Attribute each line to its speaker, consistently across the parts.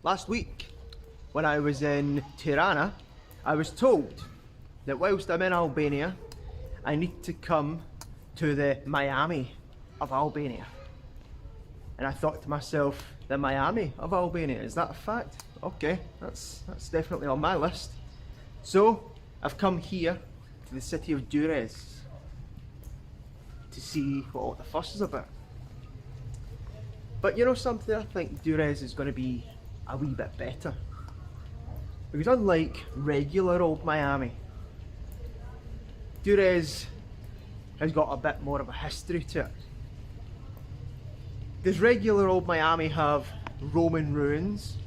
Speaker 1: Last week, when I was in Tirana, I was told that whilst I'm in Albania, I need to come to the Miami of Albania. And I thought to myself, the Miami of Albania, is that a fact? Okay, that's definitely on my list. So, I've come here to the city of Durres to see what all the fuss is about. But you know something, I think Durres is going to be a wee bit better. Because unlike regular old Miami, Durres has got a bit more of a history to it. Does regular old Miami have Roman ruins?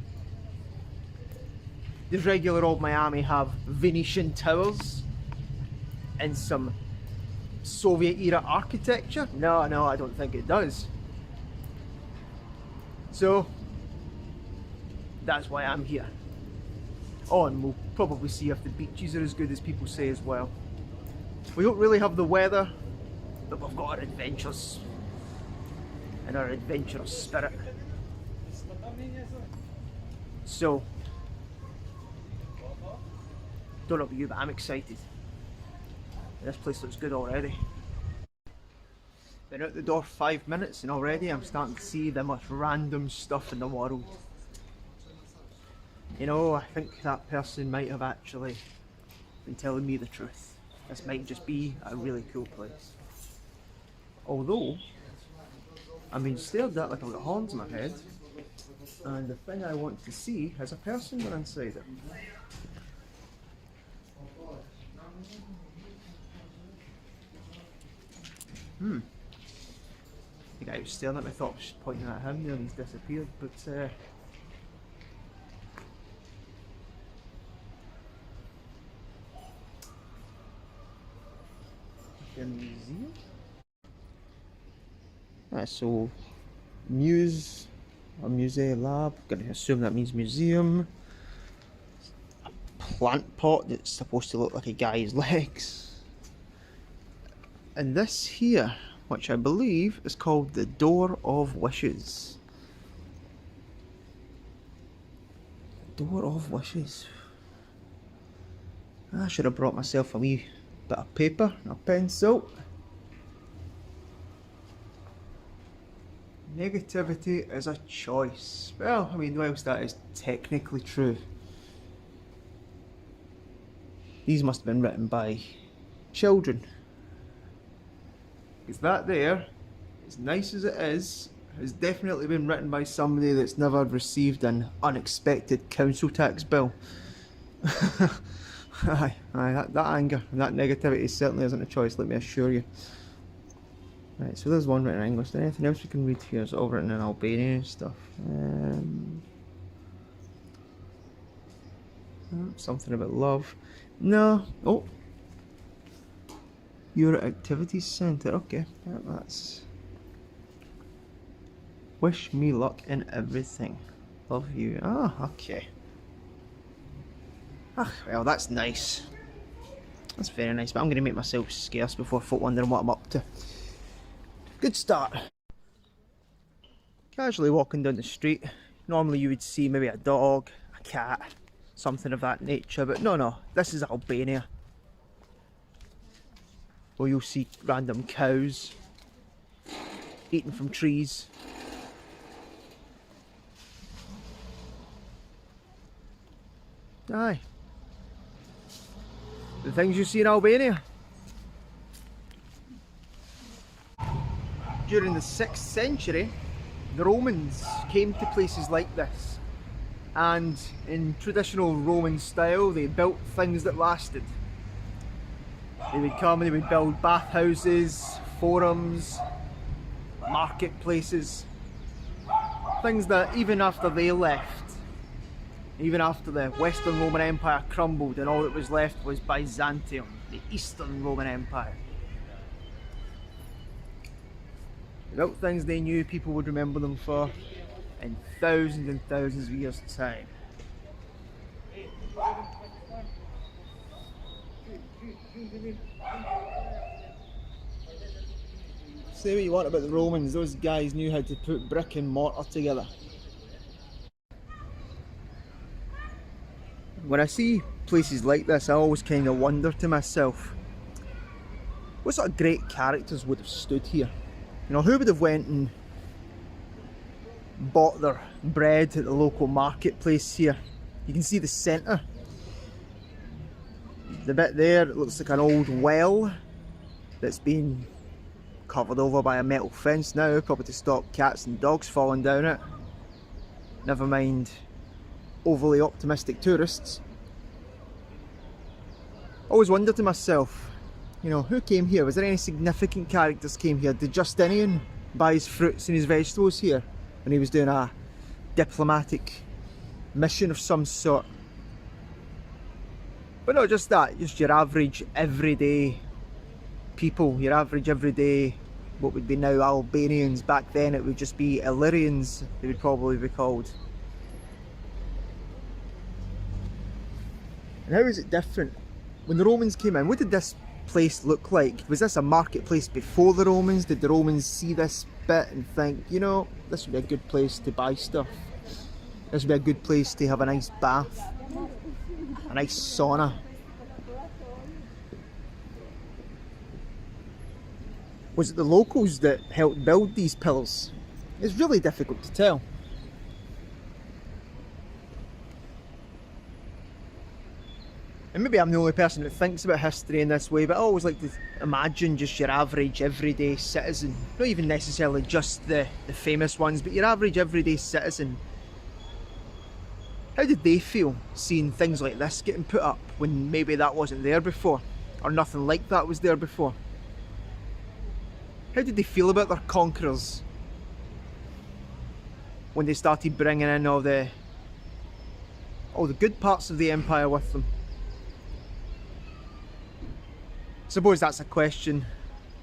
Speaker 1: Does regular old Miami have Venetian towers and some Soviet era architecture? No, I don't think it does. So, that's why I'm here. Oh, and we'll probably see if the beaches are as good as people say as well. We don't really have the weather, but we've got our adventures and our adventurous spirit. So, don't know about you, but I'm excited. This place looks good already. Been out the door 5 minutes and already I'm starting to see the most random stuff in the world. You know, I think that person might have actually been telling me the truth. This might just be a really cool place. Although, I'm being stared at like I've got horns in my head, and the thing I want to see has a person gone inside it. The guy who was staring at me thought I was pointing at him, and he's disappeared, but a museum? So Muse or Musée Lab, I'm gonna assume that means museum. A plant pot that's supposed to look like a guy's legs. And this here, which I believe is called the Door of Wishes. Door of Wishes. I should have brought myself a wee bit of paper and a pencil. Negativity is a choice. Well, I mean, whilst that is technically true, these must have been written by children. Because that there, as nice as it is, has definitely been written by somebody that's never received an unexpected council tax bill. Aye, that anger and that negativity certainly isn't a choice, let me assure you. Right, so there's one written in English. Is there anything else we can read here? It's all written in Albanian stuff. Something about love. No. Oh. Your activities centre. Okay, that's. Wish me luck in everything. Love you. Ah, okay. Ah, well, that's nice. That's very nice, but I'm going to make myself scarce before folk wondering what I'm up to. Good start. Casually walking down the street. Normally you would see maybe a dog, a cat, something of that nature, but no, this is Albania. Where you'll see random cows eating from trees. Aye. The things you see in Albania. During the 6th century, the Romans came to places like this, and in traditional Roman style they built things that lasted. They would come and they would build bathhouses, forums, marketplaces, things that even after they left, even after the Western Roman Empire crumbled and all that was left was Byzantium, the Eastern Roman Empire. They built things they knew people would remember them for in thousands and thousands of years' time. Say what you want about the Romans, those guys knew how to put brick and mortar together. when I see places like this, I always kind of wonder to myself, what sort of great characters would have stood here? You know, who would have went and bought their bread at the local marketplace here? You can see the centre. The bit there, it looks like an old well that's been covered over by a metal fence now, probably to stop cats and dogs falling down it. Never mind overly optimistic tourists. Always wondered to myself, you know, who came here? Was there any significant characters came here? Did Justinian buy his fruits and his vegetables here when he was doing a diplomatic mission of some sort? But not just that, just your average everyday people, your average everyday, what would be now Albanians. Back then it would just be Illyrians, they would probably be called. And how is it different? When the Romans came in, what did this place look like? Was this a marketplace before the Romans? Did the Romans see this bit and think, you know, this would be a good place to buy stuff? This would be a good place to have a nice bath, a nice sauna. Was it the locals that helped build these pillars? It's really difficult to tell. And maybe I'm the only person that thinks about history in this way, but I always like to imagine just your average everyday citizen, not even necessarily just the famous ones, but your average everyday citizen. How did they feel seeing things like this getting put up when maybe that wasn't there before, or nothing like that was there before? How did they feel about their conquerors when they started bringing in all the good parts of the empire with them? I suppose that's a question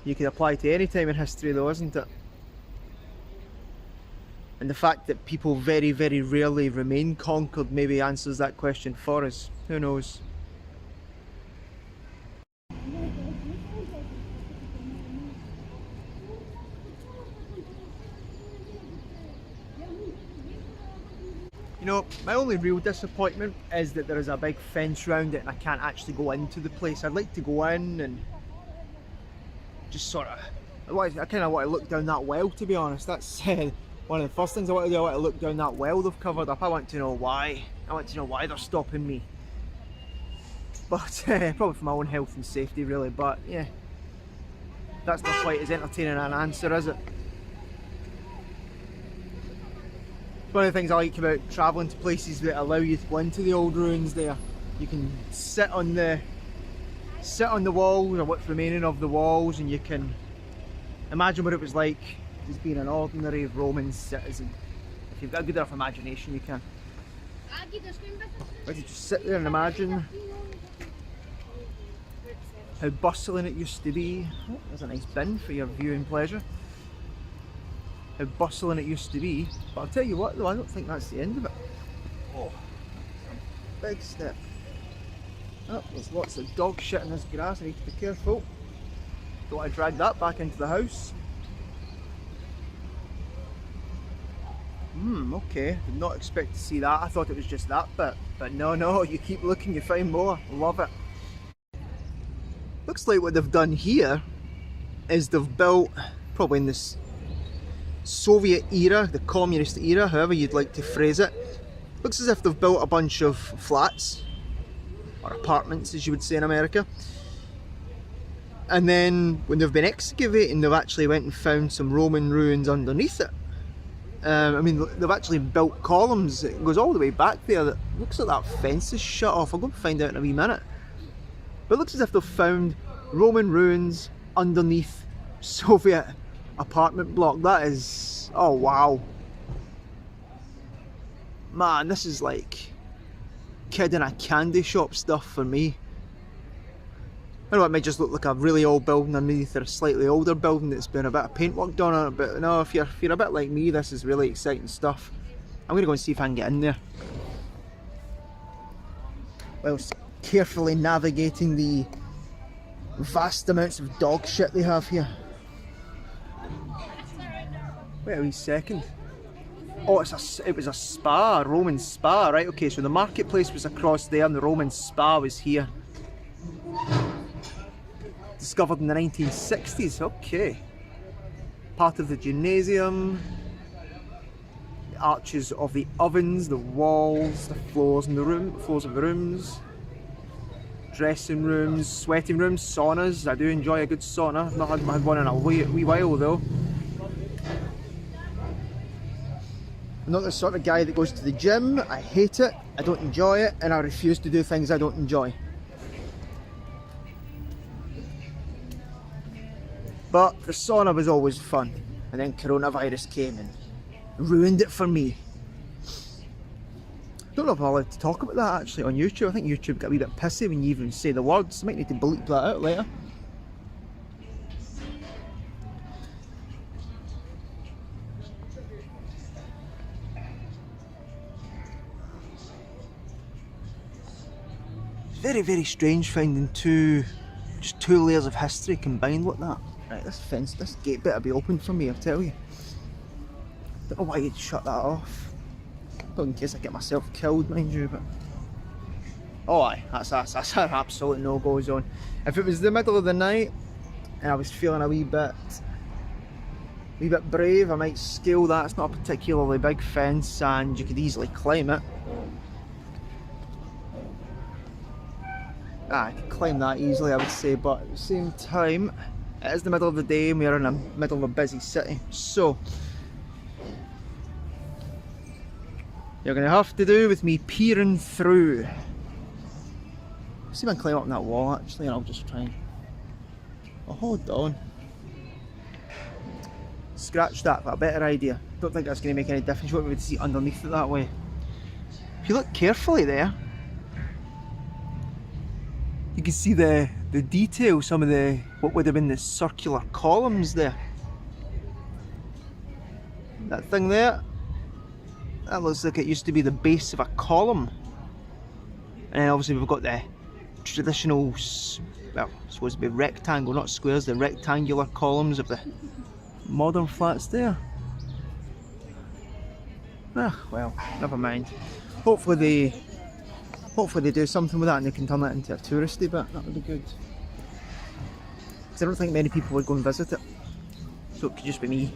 Speaker 1: you could apply to any time in history though, isn't it? And the fact that people very, very rarely remain conquered maybe answers that question for us. Who knows? You know, my only real disappointment is that there is a big fence around it and I can't actually go into the place. I'd like to go in and just sort of, I kind of want to look down that well, to be honest. That's one of the first things I want to do. I want to look down that well they've covered up. I want to know why. I want to know why they're stopping me. But probably for my own health and safety really, but yeah. That's not quite as entertaining an answer, is it? One of the things I like about travelling to places that allow you to go into the old ruins there. You can sit on the walls, or what's remaining of the walls, and you can imagine what it was like as being an ordinary Roman citizen. If you've got a good enough imagination, you can. But you just sit there and imagine how bustling it used to be. Oh, there's a nice bin for your viewing pleasure. How bustling it used to be, but I'll tell you what though, I don't think that's the end of it. Oh, big step. Oh, there's lots of dog shit in this grass, I need to be careful. Don't want to drag that back into the house. Okay, did not expect to see that. I thought it was just that bit, but no, you keep looking, you find more. Love it. Looks like what they've done here is they've built, probably in this Soviet era, the communist era, however you'd like to phrase it. Looks as if they've built a bunch of flats, or apartments as you would say in America. And then when they've been excavating, they've actually went and found some Roman ruins underneath it. I mean, they've actually built columns. It goes all the way back there. It looks like that fence is shut off. I'll go and find out in a wee minute. But it looks as if they've found Roman ruins underneath Soviet apartment block. That is, oh wow, man, this is like kid in a candy shop stuff for me. I know it might just look like a really old building underneath, or a slightly older building that's been a bit of paintwork done on it, but no, if you're a bit like me, this is really exciting stuff. I'm gonna go and see if I can get in there whilst carefully navigating the vast amounts of dog shit they have here. Wait a wee second. Oh, it was a spa, a Roman spa, right? Okay, so the marketplace was across there and the Roman spa was here. Discovered in the 1960s, okay. Part of the gymnasium, the arches of the ovens, the walls, the floors of the rooms, dressing rooms, sweating rooms, saunas. I do enjoy a good sauna. I've not had one in a wee while though. I'm not the sort of guy that goes to the gym. I hate it, I don't enjoy it, and I refuse to do things I don't enjoy. But the sauna was always fun, and then coronavirus came and ruined it for me. I don't know if I'm allowed to talk about that actually on YouTube. I think YouTube got a wee bit pissy when you even say the words. I might need to bleep that out later. It's very, very strange finding just two layers of history combined like that. Right, this gate better be open for me, I'll tell you. Don't know why you'd shut that off. Not in case I get myself killed, mind you, but... Oh aye, that's an absolute no-go zone. If it was the middle of the night and I was feeling a wee bit brave, I might scale that. It's not a particularly big fence and you could easily climb it. I could climb that easily, I would say, but at the same time, it is the middle of the day and we are in the middle of a busy city, so you're going to have to do with me peering through. See if I can climb up on that wall actually, and I'll just try and... Oh, hold on. Scratch that, got a better idea. Don't think that's going to make any difference. You won't be able to see underneath it that way. If you look carefully there, you can see the detail, some of the what would have been the circular columns there. That thing there, that looks like it used to be the base of a column. And then obviously we've got the traditional, well, supposed to be rectangle, not squares, the rectangular columns of the modern flats there. Ah, well, never mind. Hopefully they do something with that and they can turn that into a touristy bit. That would be good. Because I don't think many people would go and visit it. So it could just be me.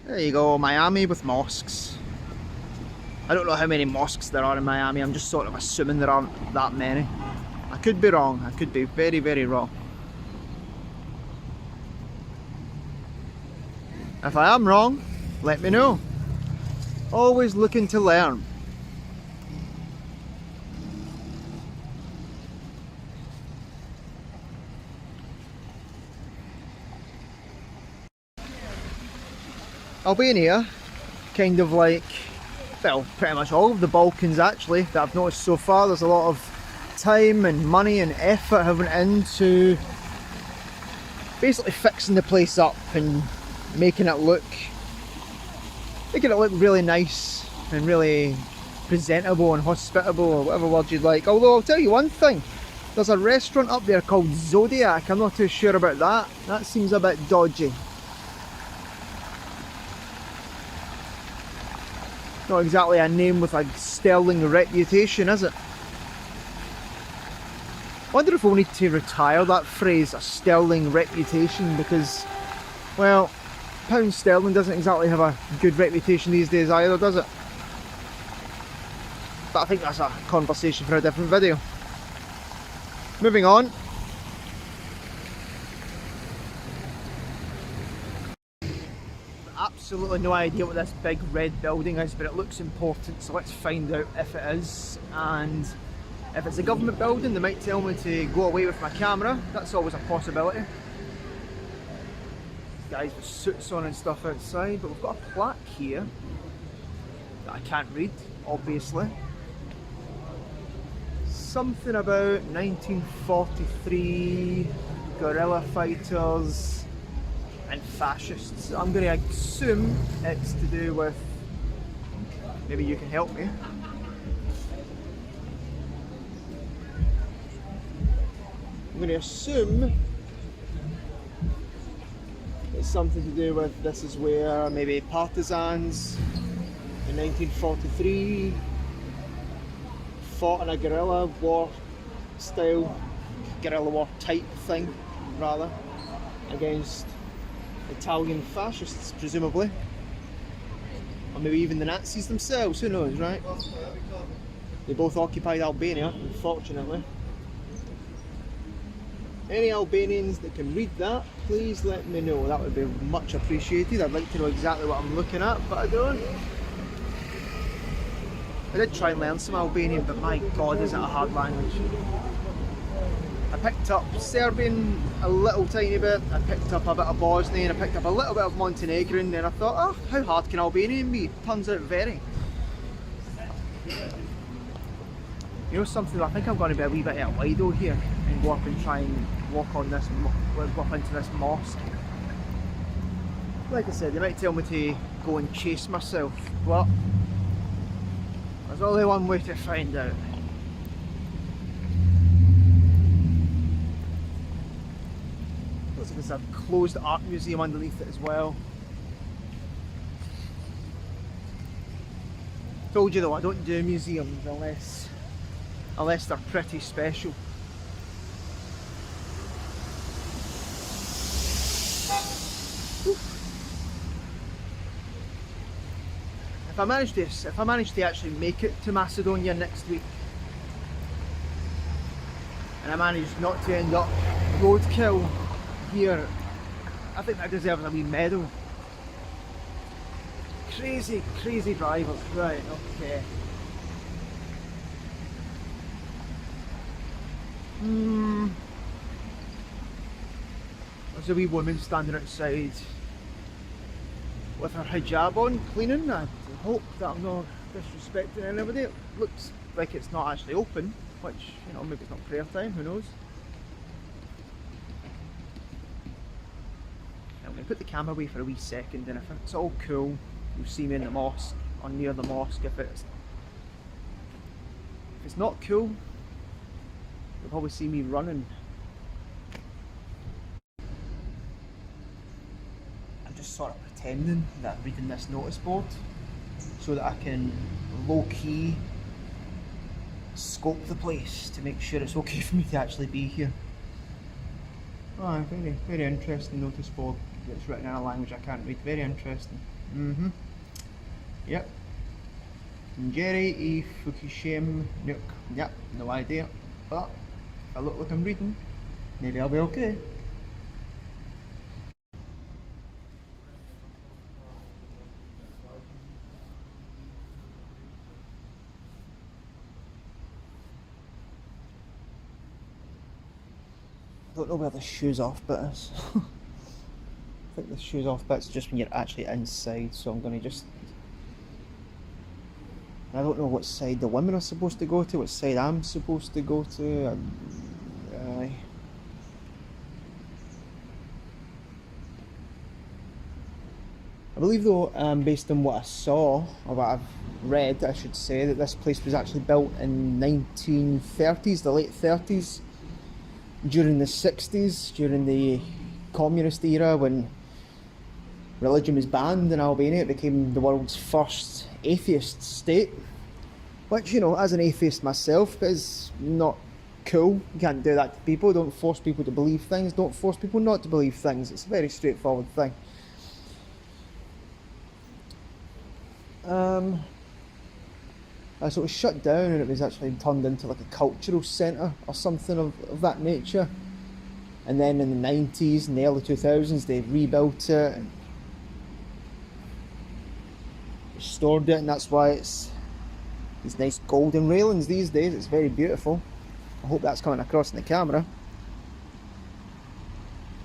Speaker 1: There you go, Miami with mosques. I don't know how many mosques there are in Miami. I'm just sort of assuming there aren't that many. I could be wrong. I could be very, very wrong. If I am wrong, let me know. Always looking to learn. Albania, kind of like, well, pretty much all of the Balkans actually, that I've noticed so far. There's a lot of time and money and effort having into basically fixing the place up and making it look really nice and really presentable and hospitable, or whatever word you'd like. Although I'll tell you one thing, there's a restaurant up there called Zodiac. I'm not too sure about that. That seems a bit dodgy. Not exactly a name with a sterling reputation, is it? I wonder if we'll need to retire that phrase, a sterling reputation, because, well, pound sterling doesn't exactly have a good reputation these days either, does it? But I think that's a conversation for a different video. Moving on. Absolutely no idea what this big red building is, but it looks important, so let's find out if it is. And if it's a government building, they might tell me to go away with my camera. That's always a possibility. Guys with suits on and stuff outside, but we've got a plaque here that I can't read, obviously. Something about 1943, guerrilla fighters and fascists. I'm going to assume it's to do with, maybe you can help me. I'm going to assume it's something to do with this is where maybe partisans in 1943 fought in a guerrilla war style, guerrilla war type thing rather, against Italian fascists presumably, or maybe even the Nazis themselves, who knows, right? They both occupied Albania, unfortunately. Any Albanians that can read that, please let me know. That would be much appreciated. I'd like to know exactly what I'm looking at, but I don't. I did try and learn some Albanian, but my god, is it a hard language. I picked up Serbian a little tiny bit, I picked up a bit of Bosnian, I picked up a little bit of Montenegrin, and I thought, oh, how hard can Albanian be? Turns out very. You know something, I think I'm going to be a wee bit out wide here and go up and try and walk on this, go up into this mosque. Like I said, they might tell me to go and chase myself, but there's only one way to find out. Looks like there's a closed art museum underneath it as well. Told you though, I don't do museums unless they're pretty special. If I manage to actually make it to Macedonia next week, and I manage not to end up roadkill here, I think that deserves a wee medal. Crazy, crazy drivers. Right, okay. There's a wee woman standing outside with her hijab on, cleaning. I hope that I'm not disrespecting anybody. It looks like it's not actually open, which, you know, maybe it's not prayer time, who knows. I'm going to put the camera away for a wee second, and if it's all cool, you'll see me in the mosque, or near the mosque. If it's not cool, you'll probably see me running. I'm just sort of pretending that I'm reading this notice board so that I can low-key scope the place to make sure it's okay for me to actually be here. Oh, very, very interesting notice board. It's written in a language I can't read. Very interesting. Yep. Jerry E. Fukushima Nook. Yep, no idea. But if I look like I'm reading, maybe I'll be okay. I don't know where the shoes off bit is. I think the shoes off bit's just when you're actually inside, so I'm going to just... I don't know what side the women are supposed to go to, what side I'm supposed to go to. I believe though, based on what I saw, or what I've read I should say, that this place was actually built in 1930s, the late 30s, during the 60s, during the communist era when religion was banned in Albania. It became the world's first atheist state, which, you know, as an atheist myself, is not cool. You can't do that to people. Don't force people to believe things, don't force people not to believe things. It's a very straightforward thing. So it was shut down and it was actually turned into like a cultural centre or something of that nature. And then in the 90s and the early 2000s they rebuilt it and restored it, and that's why it's these nice golden railings these days. It's very beautiful. I hope that's coming across in the camera.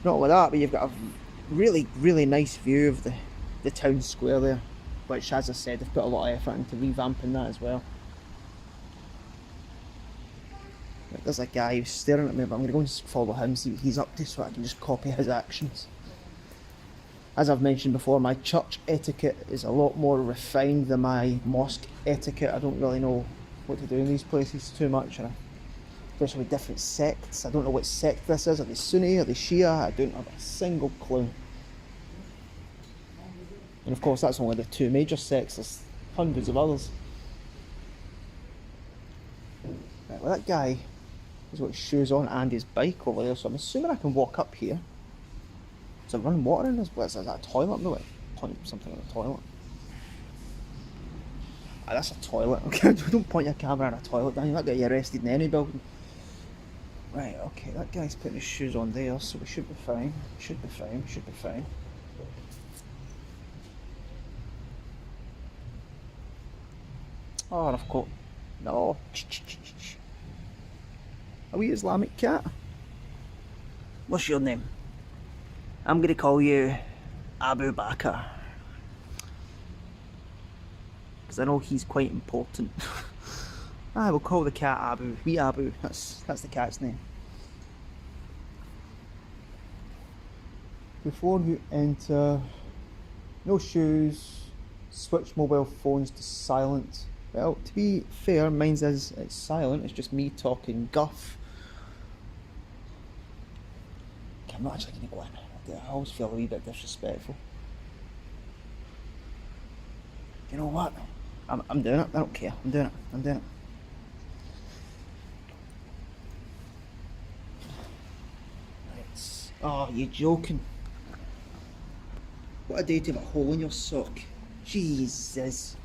Speaker 1: Not with that, but you've got a really, really nice view of the town square there, which, as I said, they've put a lot of effort into revamping that as well. There's a guy who's staring at me, but I'm going to go and follow him, see what he's up to, so I can just copy his actions. As I've mentioned before, my church etiquette is a lot more refined than my mosque etiquette. I don't really know what to do in these places too much, and I especially with different sects. I don't know what sect this is. Are they Sunni? Are they Shia? I don't have a single clue. And of course that's only the two major sects, there's hundreds of others. Right, well that guy has got his shoes on and his bike over there, so I'm assuming I can walk up here. Is there running water in this? Is that a toilet? No way. Point something in a toilet. Ah, that's a toilet. Okay, don't point your camera at a toilet, Daniel. That'll get you arrested in any building. Right, okay, that guy's putting his shoes on there, so we should be fine. Should be fine, should be fine. Oh, and I've got... No. A wee Islamic cat. What's your name? I'm going to call you Abu Bakr. Because I know he's quite important. I will call the cat Abu. Wee Abu. That's the cat's name. Before you enter, no shoes, switch mobile phones to silent. Well, to be fair, mine's it's silent, it's just me talking guff. Okay, I'm not actually going to go in. I always feel a wee bit disrespectful. You know what? I'm doing it, I don't care, I'm doing it. Oh, you're joking. What a day to have a hole in your sock. Jesus.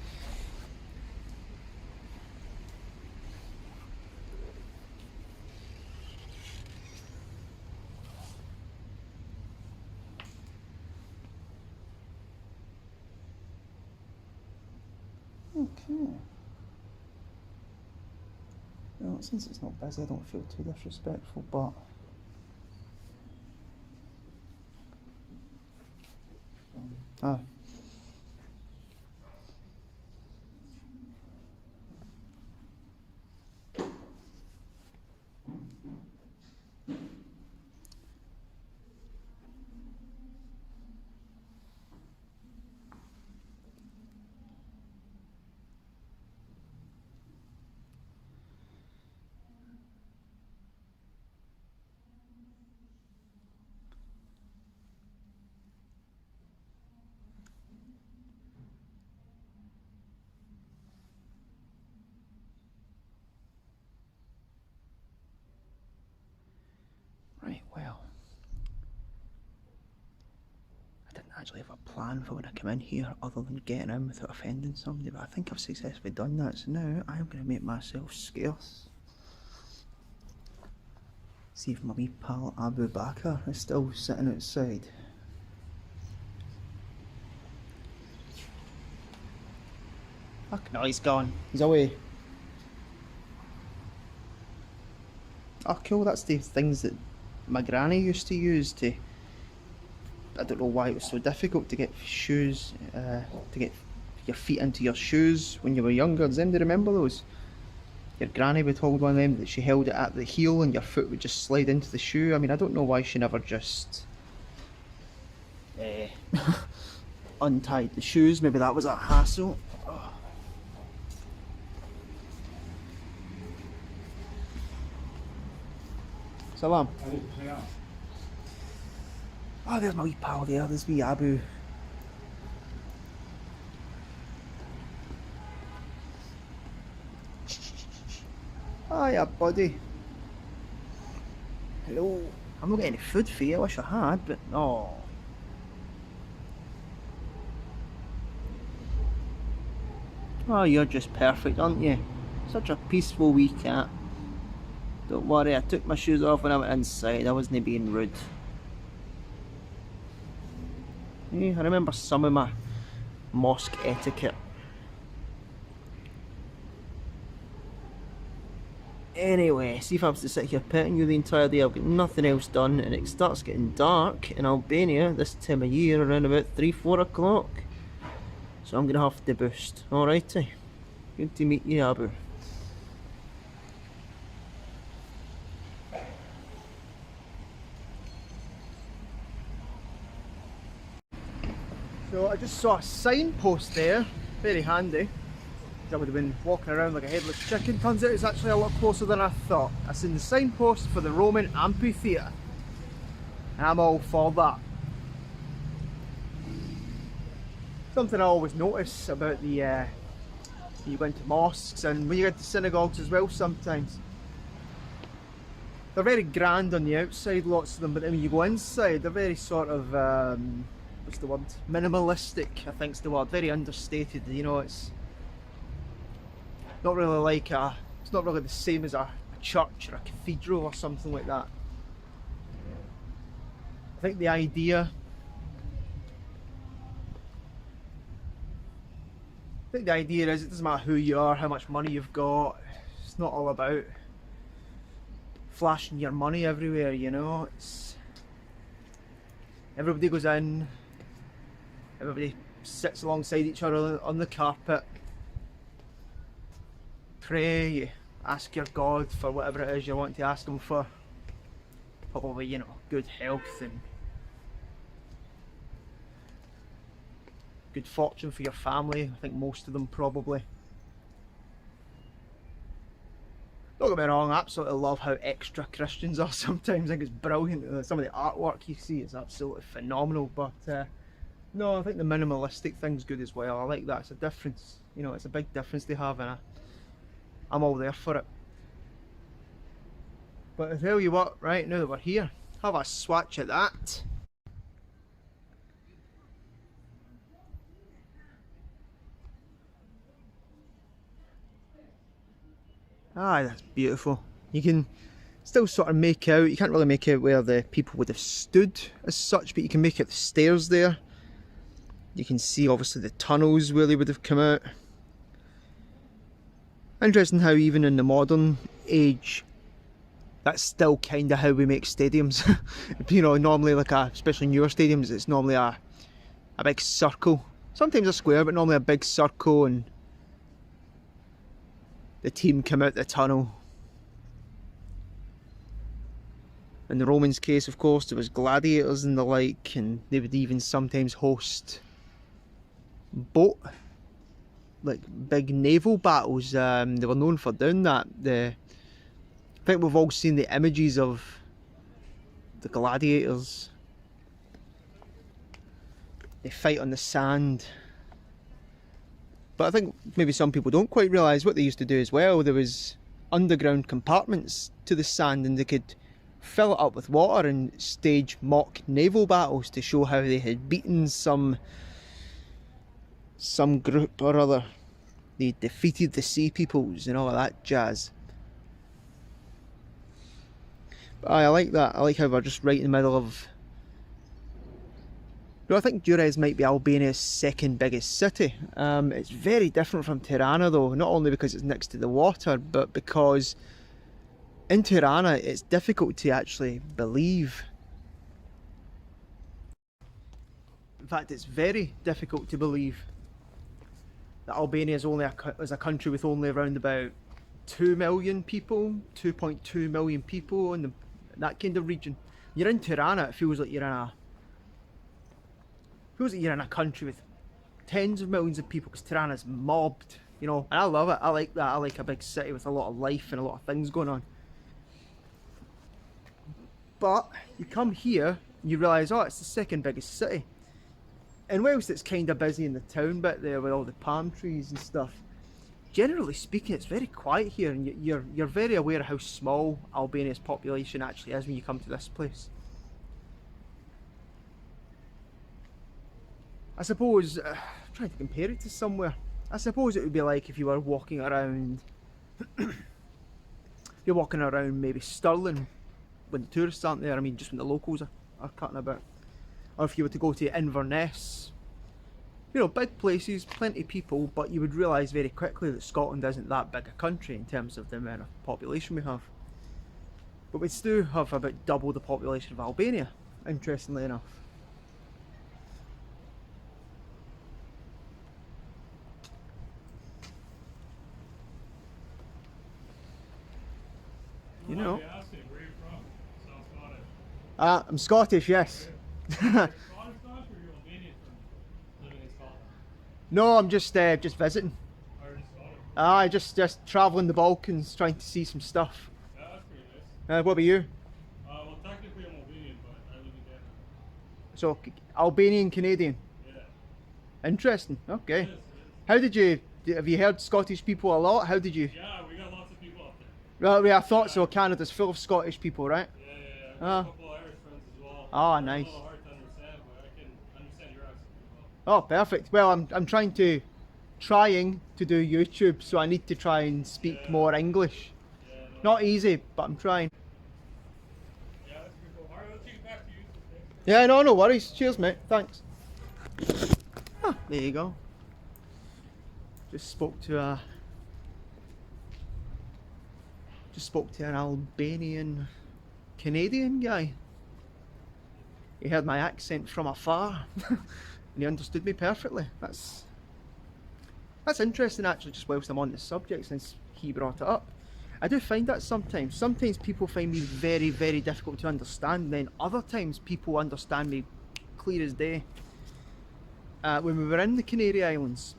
Speaker 1: Okay. Well, since it's not busy, I don't feel too disrespectful, but... Ah. Right, well, I didn't actually have a plan for when I come in here other than getting in without offending somebody, but I think I've successfully done that, so now I'm going to make myself scarce. See if my wee pal Abu Bakr is still sitting outside. Fuck no, he's gone. He's away. Oh cool, that's the things that my granny used to use to... I don't know why it was so difficult to get shoes, to get your feet into your shoes when you were younger. Does anybody remember those? Your granny would hold one of them that she held it at the heel and your foot would just slide into the shoe. I mean, I don't know why she never just untied the shoes. Maybe that was a hassle. Oh. Salam. Oh, there's my wee pal there. There's wee Abu. Hiya, buddy. Hello. I'm not getting any food for you. I wish I had, but no. Oh, you're just perfect, aren't you? Such a peaceful wee cat. Don't worry, I took my shoes off when I went inside. I wasn't being rude. Yeah, I remember some of my mosque etiquette. Anyway, see if I was to sit here petting you the entire day, I've got nothing else done, and it starts getting dark in Albania this time of year around about 3-4 o'clock. So I'm going to have to boost. Alrighty. Good to meet you, Abu. So I just saw a signpost there, very handy. I would have been walking around like a headless chicken. Turns out it's actually a lot closer than I thought. I seen the signpost for the Roman amphitheater, and I'm all for that. Something I always notice about the you go into mosques and when you get to synagogues as well sometimes. They're very grand on the outside, lots of them, but then when you go inside, they're very sort of, what's the word? Minimalistic, I think's the word. Very understated, you know, it's not really like it's not really the same as a church or a cathedral or something like that. I think the idea is it doesn't matter who you are, how much money you've got. It's not all about flashing your money everywhere, you know. It's everybody goes in, everybody sits alongside each other on the carpet, pray, you ask your God for whatever it is you want to ask him for. Probably, you know, good health and good fortune for your family. I think most of them probably. Don't get me wrong, I absolutely love how extra Christians are sometimes. I think it's brilliant. Some of the artwork you see is absolutely phenomenal, but no, I think the minimalistic thing's good as well. I like that. It's a difference, you know, it's a big difference they have, and I'm all there for it. But I tell you what, right, now that we're here, have a swatch at that. Ah, that's beautiful. You can still sort of make out, you can't really make out where the people would have stood as such, but you can make out the stairs there. You can see obviously the tunnels where they would have come out. Interesting how even in the modern age, that's still kind of how we make stadiums. You know, normally like especially newer stadiums, it's normally a big circle. Sometimes a square, but normally a big circle, and the team come out the tunnel. In the Romans' case, of course, there was gladiators and the like, and they would even sometimes host like big naval battles. They were known for doing that. I think we've all seen the images of the gladiators. They fight on the sand. But I think maybe some people don't quite realise what they used to do as well. There was underground compartments to the sand, and they could fill it up with water and stage mock naval battles to show how they had beaten some group or other. They defeated the sea peoples and all of that jazz. But I like that. I like how we're just right in the middle of... I think Durres might be Albania's second biggest city. It's very different from Tirana though, not only because it's next to the water, but because in Tirana it's difficult to actually believe. In fact, it's very difficult to believe that Albania is a country with only around about 2 million people, 2.2 million people in that kind of region. You're in Tirana, it feels like you're in a country with tens of millions of people, because Tirana's mobbed, you know, and I love it. I like that. I like a big city with a lot of life and a lot of things going on. But you come here and you realise, oh, it's the second biggest city. And whilst it's kind of busy in the town bit there with all the palm trees and stuff, generally speaking, it's very quiet here, and you're very aware of how small Albania's population actually is when you come to this place. I suppose, trying to compare it to somewhere, I suppose it would be like if you were walking around, you're walking around maybe Stirling when the tourists aren't there, I mean just when the locals are cutting about. Or if you were to go to Inverness, you know, big places, plenty of people, but you would realise very quickly that Scotland isn't that big a country in terms of the amount of population we have. But we still have about double the population of Albania, interestingly enough. You know.
Speaker 2: Where are you from? South Scottish.
Speaker 1: I'm Scottish, yes.
Speaker 2: Scottish or you're Albanian from living in Scotland?
Speaker 1: No, I'm just visiting.
Speaker 2: Or in Scotland?
Speaker 1: Just travelling the Balkans, trying to see some stuff.
Speaker 2: Yeah, that's pretty nice.
Speaker 1: What about you?
Speaker 2: Well, technically I'm Albanian, but I live in Canada.
Speaker 1: So, Albanian Canadian.
Speaker 2: Yeah.
Speaker 1: Interesting. Okay.
Speaker 2: It is, it is.
Speaker 1: How did you? Have you heard Scottish people a lot? How did you?
Speaker 2: Yeah, we got lots of people out there.
Speaker 1: Well, yeah, I thought so. Canada's full of Scottish people, right?
Speaker 2: Yeah, yeah, yeah. We got
Speaker 1: Ah.
Speaker 2: a couple Irish friends as well.
Speaker 1: Ah,
Speaker 2: It's
Speaker 1: nice.
Speaker 2: a little hard to understand, but I can understand your accent pretty well.
Speaker 1: Oh, perfect. Well, I'm trying to do YouTube, so I need to try and speak
Speaker 2: Yeah.
Speaker 1: more English.
Speaker 2: Yeah,
Speaker 1: Not easy, but I'm trying.
Speaker 2: Yeah, that's pretty cool. Alright, let's take it back to you. Thanks.
Speaker 1: Yeah, no worries. Cheers, mate. Thanks. Ah, there you go. Just spoke to an Albanian Canadian guy. He heard my accent from afar and he understood me perfectly. That's interesting, actually, just whilst I'm on the subject, since he brought it up. I do find that sometimes. Sometimes people find me very, very difficult to understand, then other times people understand me clear as day. When we were in the Canary Islands,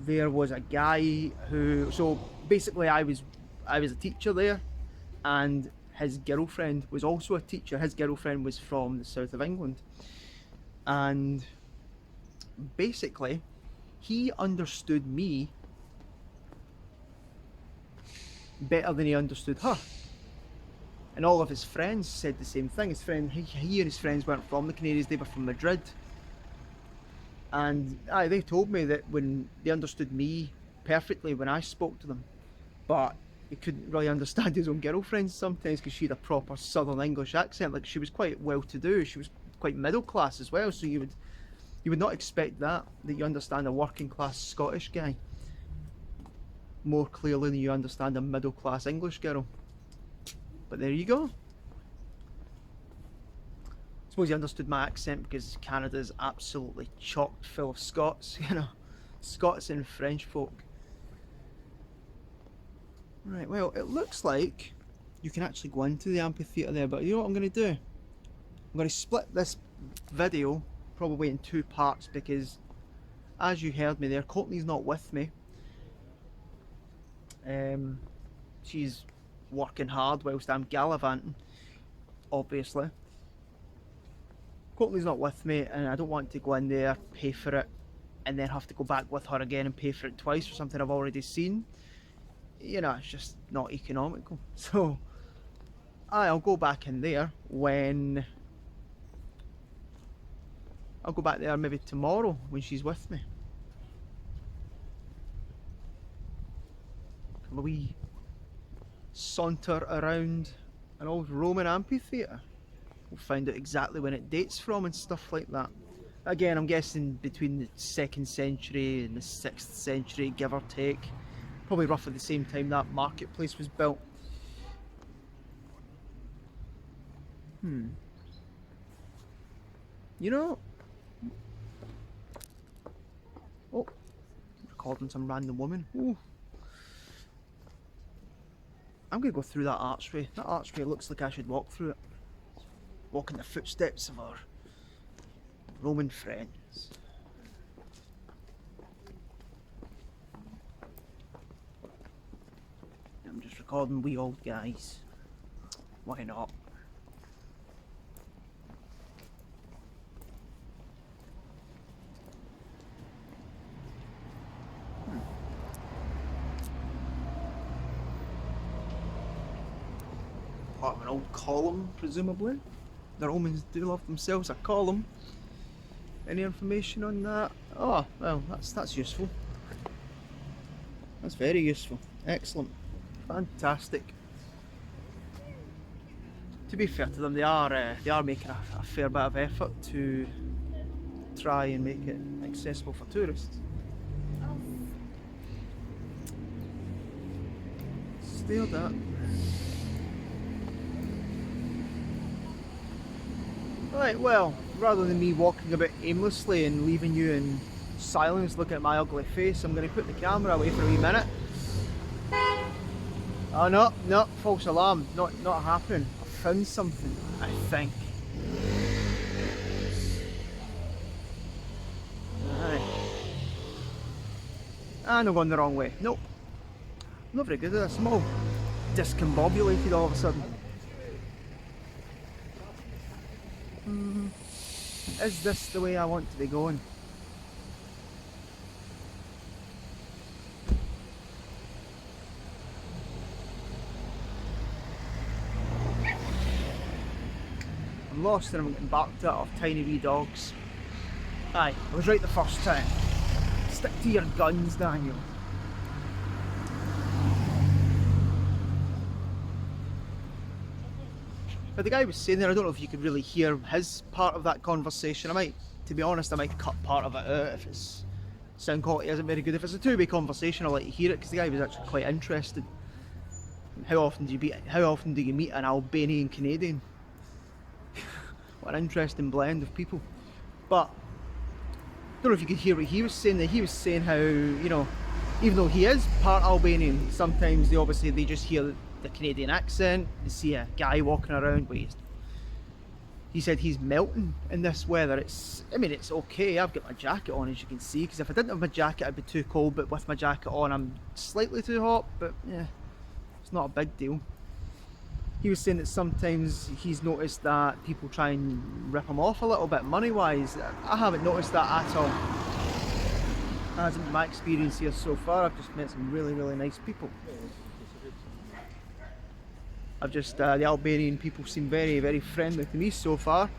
Speaker 1: there was a guy who, so basically I was a teacher there, and his girlfriend was also a teacher. His girlfriend was from the south of England, and basically he understood me better than he understood her. And all of his friends said the same thing. He and his friends weren't from the Canaries, they were from Madrid. And they told me that when they understood me perfectly when I spoke to them, but he couldn't really understand his own girlfriend sometimes because she had a proper Southern English accent. Like, she was quite well to do, she was quite middle class as well, so you would not expect that you understand a working class Scottish guy more clearly than you understand a middle class English girl. But there you go. I suppose he understood my accent because Canada's absolutely chocked full of Scots, you know, Scots and French folk. Right, well, it looks like you can actually go into the amphitheater there, but you know what I'm going to do? I'm going to split this video probably in two parts because, as you heard me there, Courtney's not with me. She's working hard whilst I'm gallivanting, obviously. Courtney's not with me, and I don't want to go in there, pay for it, and then have to go back with her again and pay for it twice for something I've already seen. You know, it's just not economical. So I'll go back in there when I'll go back there maybe tomorrow when she's with me. Have a wee saunter around an old Roman amphitheatre. We'll find out exactly when it dates from and stuff like that. Again, I'm guessing between the 2nd century and the 6th century, give or take. Probably roughly the same time that marketplace was built. You know... Oh, recording some random woman. Ooh. I'm going to go through that archway. That archway looks like I should walk through it. Walk in the footsteps of our Roman friends. I'm just recording wee old guys. Why not? Part of an old column, presumably. The Romans do love themselves a column. Any information on that? Oh, well, that's useful. That's very useful. Excellent. Fantastic. To be fair to them, they are making a fair bit of effort to try and make it accessible for tourists. Stared at. Right, well, rather than me walking a bit aimlessly and leaving you in silence looking at my ugly face, I'm going to put the camera away for a wee minute. Oh no, false alarm, not happening. I found something, I think. Right. And I'm going the wrong way. Nope, not very good at this. I'm all discombobulated all of a sudden. Is this the way I want to be going? I'm lost and I'm getting barked at off tiny wee dogs. Aye, I was right the first time. Stick to your guns, Daniel. But the guy was saying there, I don't know if you could really hear his part of that conversation. To be honest, I might cut part of it out if its sound quality isn't very good. If it's a two-way conversation, I'll let you hear it because the guy was actually quite interested. How often do you meet an Albanian Canadian? What an interesting blend of people. But I don't know if you could hear what he was saying. He was saying how, you know, even though he is part Albanian, sometimes they just hear the Canadian accent. They see a guy walking around with he said he's melting in this weather. It's okay. I've got my jacket on, as you can see, because if I didn't have my jacket I'd be too cold, but with my jacket on I'm slightly too hot, but yeah, it's not a big deal. He was saying that sometimes he's noticed that people try and rip him off a little bit money wise. I haven't noticed that at all. That hasn't been my experience here so far. I've just met some really, really nice people. The Albanian people seem very, very friendly to me so far.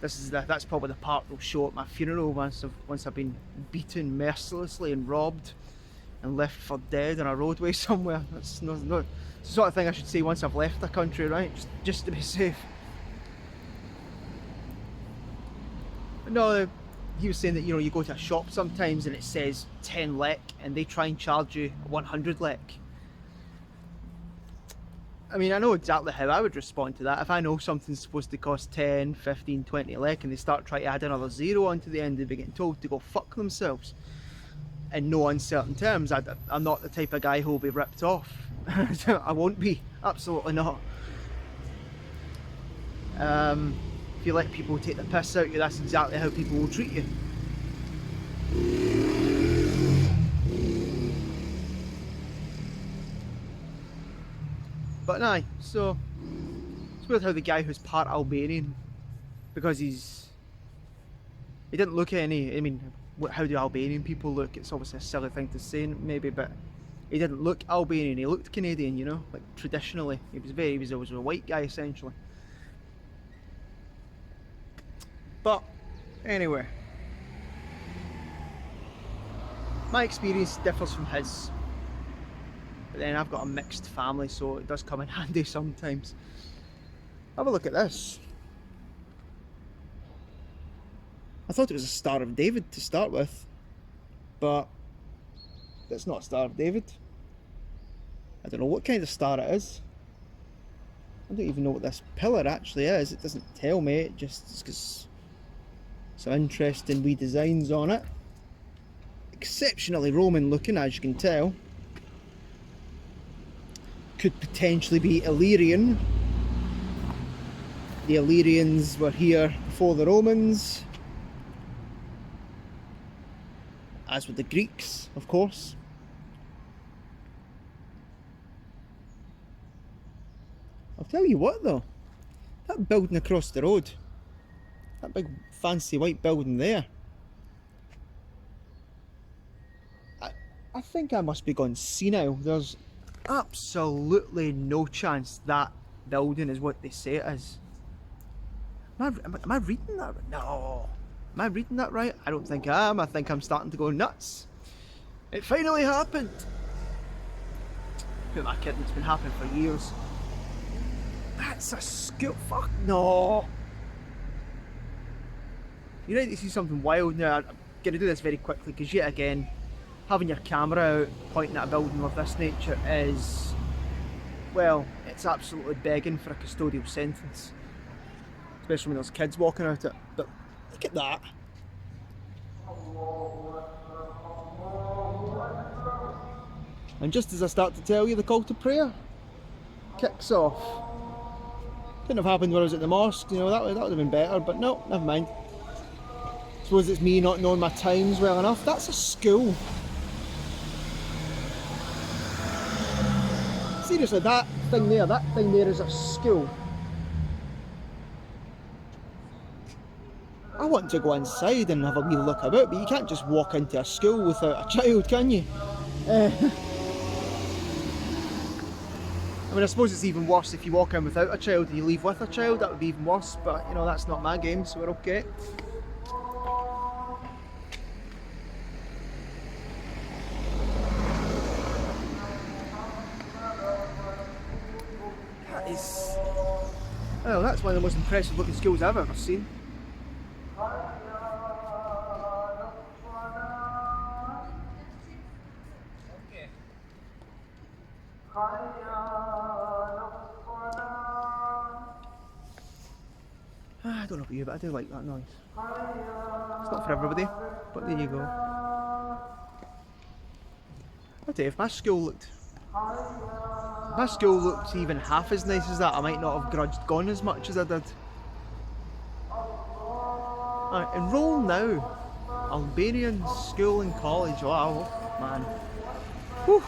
Speaker 1: That's probably the part they'll show at my funeral once I've been beaten mercilessly and robbed and left for dead on a roadway somewhere. That's not the sort of thing I should say once I've left the country, right? Just to be safe. But no, he was saying that, you know, you go to a shop sometimes and it says 10 lek and they try and charge you 100 lek. I mean, I know exactly how I would respond to that. If I know something's supposed to cost 10, 15, 20 lek and they start trying to add another zero onto the end, they'll be getting told to go fuck themselves. In no uncertain terms. I'm not the type of guy who will be ripped off. I won't be. Absolutely not. If you let people take the piss out of you, that's exactly how people will treat you. But aye, so it's weird how the guy who's part Albanian, because he didn't look at any, I mean, how do Albanian people look? It's obviously a silly thing to say maybe, but he didn't look Albanian, he looked Canadian, you know, like traditionally. He was always a white guy essentially. But anyway, my experience differs from his. But then I've got a mixed family, so it does come in handy sometimes. Have a look at this. I thought it was a Star of David to start with, but it's not a Star of David. I don't know what kind of star it is. I don't even know what this pillar actually is. It doesn't tell me, it just has some interesting wee designs on it. Exceptionally Roman looking, as you can tell. Could potentially be Illyrian. The Illyrians were here before the Romans, as with the Greeks, of course. I'll tell you what though, that building across the road, that big fancy white building there, I think I must be gone senile. There's absolutely no chance that building is what they say it is. Am I reading that right? No. Am I reading that right? I don't think I am. I think I'm starting to go nuts. It finally happened. Who am I kidding? It's been happening for years. That's a school. Fuck no. You're ready to see something wild now. I'm going to do this very quickly because yet again, having your camera out pointing at a building of this nature is, well, it's absolutely begging for a custodial sentence. Especially when there's kids walking out it. But look at that. And just as I start to tell you, the call to prayer kicks off. Couldn't have happened when I was at the mosque, you know, that would have been better, but no, never mind. Suppose it's me not knowing my times well enough. That's a school. seriously, that thing there is a school. I want to go inside and have a wee look about, but you can't just walk into a school without a child, can you? I mean, I suppose it's even worse if you walk in without a child and you leave with a child. That would be even worse, but you know, that's not my game, so we're okay. That is... well, that's one of the most impressive looking schools I've ever seen. I don't know about you, but I do like that noise. It's not for everybody, but there you go. I'll tell you, if my school looked even half as nice as that, I might not have grudged going as much as I did. Right, enroll now. Albanian school and college. Wow, man. Whew.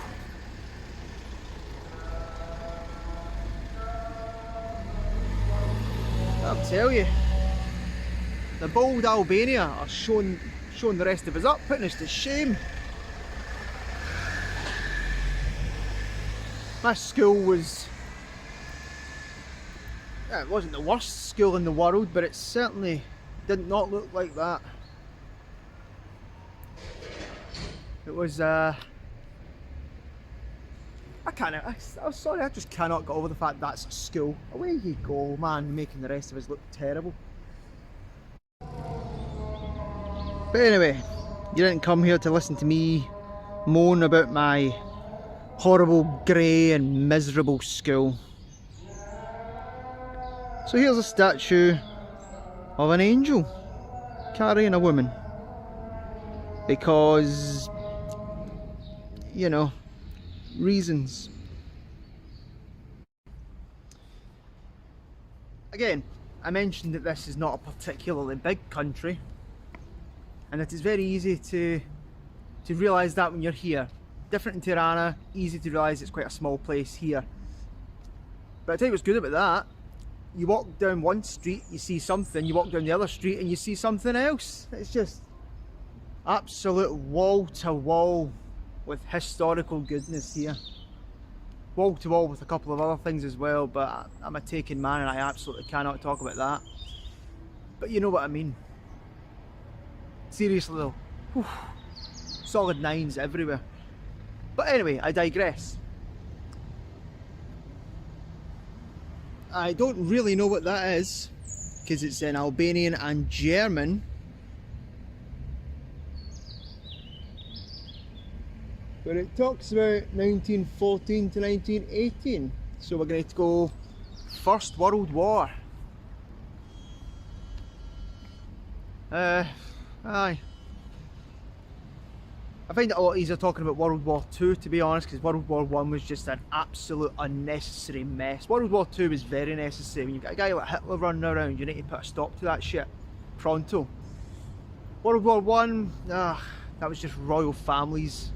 Speaker 1: I'll tell you, the bold Albania are showing the rest of us up, putting us to shame. My school was, it wasn't the worst school in the world, but it certainly did not look like that. It was, I'm sorry, I just cannot get over the fact that's a school. Away you go, man, making the rest of us look terrible. But anyway, you didn't come here to listen to me moan about my horrible, grey and miserable school. So here's a statue of an angel carrying a woman. Because, you know, reasons. Again, I mentioned that this is not a particularly big country, and it is very easy to realise that when you're here. Different in Tirana, easy to realise it's quite a small place here. But I tell you what's good about that, you walk down one street, you see something, you walk down the other street and you see something else. It's just absolute wall to wall with historical goodness here. Wall to wall with a couple of other things as well, but I'm a taken man and I absolutely cannot talk about that. But you know what I mean. Seriously though, whew, solid 9s everywhere. But anyway, I digress. I don't really know what that is, because it's in Albanian and German. But it talks about 1914 to 1918. So we're going to go First World War. Aye. I find it a lot easier talking about World War II, to be honest, because World War I was just an absolute unnecessary mess. World War II was very necessary. When you've got a guy like Hitler running around, you need to put a stop to that shit pronto. World War I, that was just royal families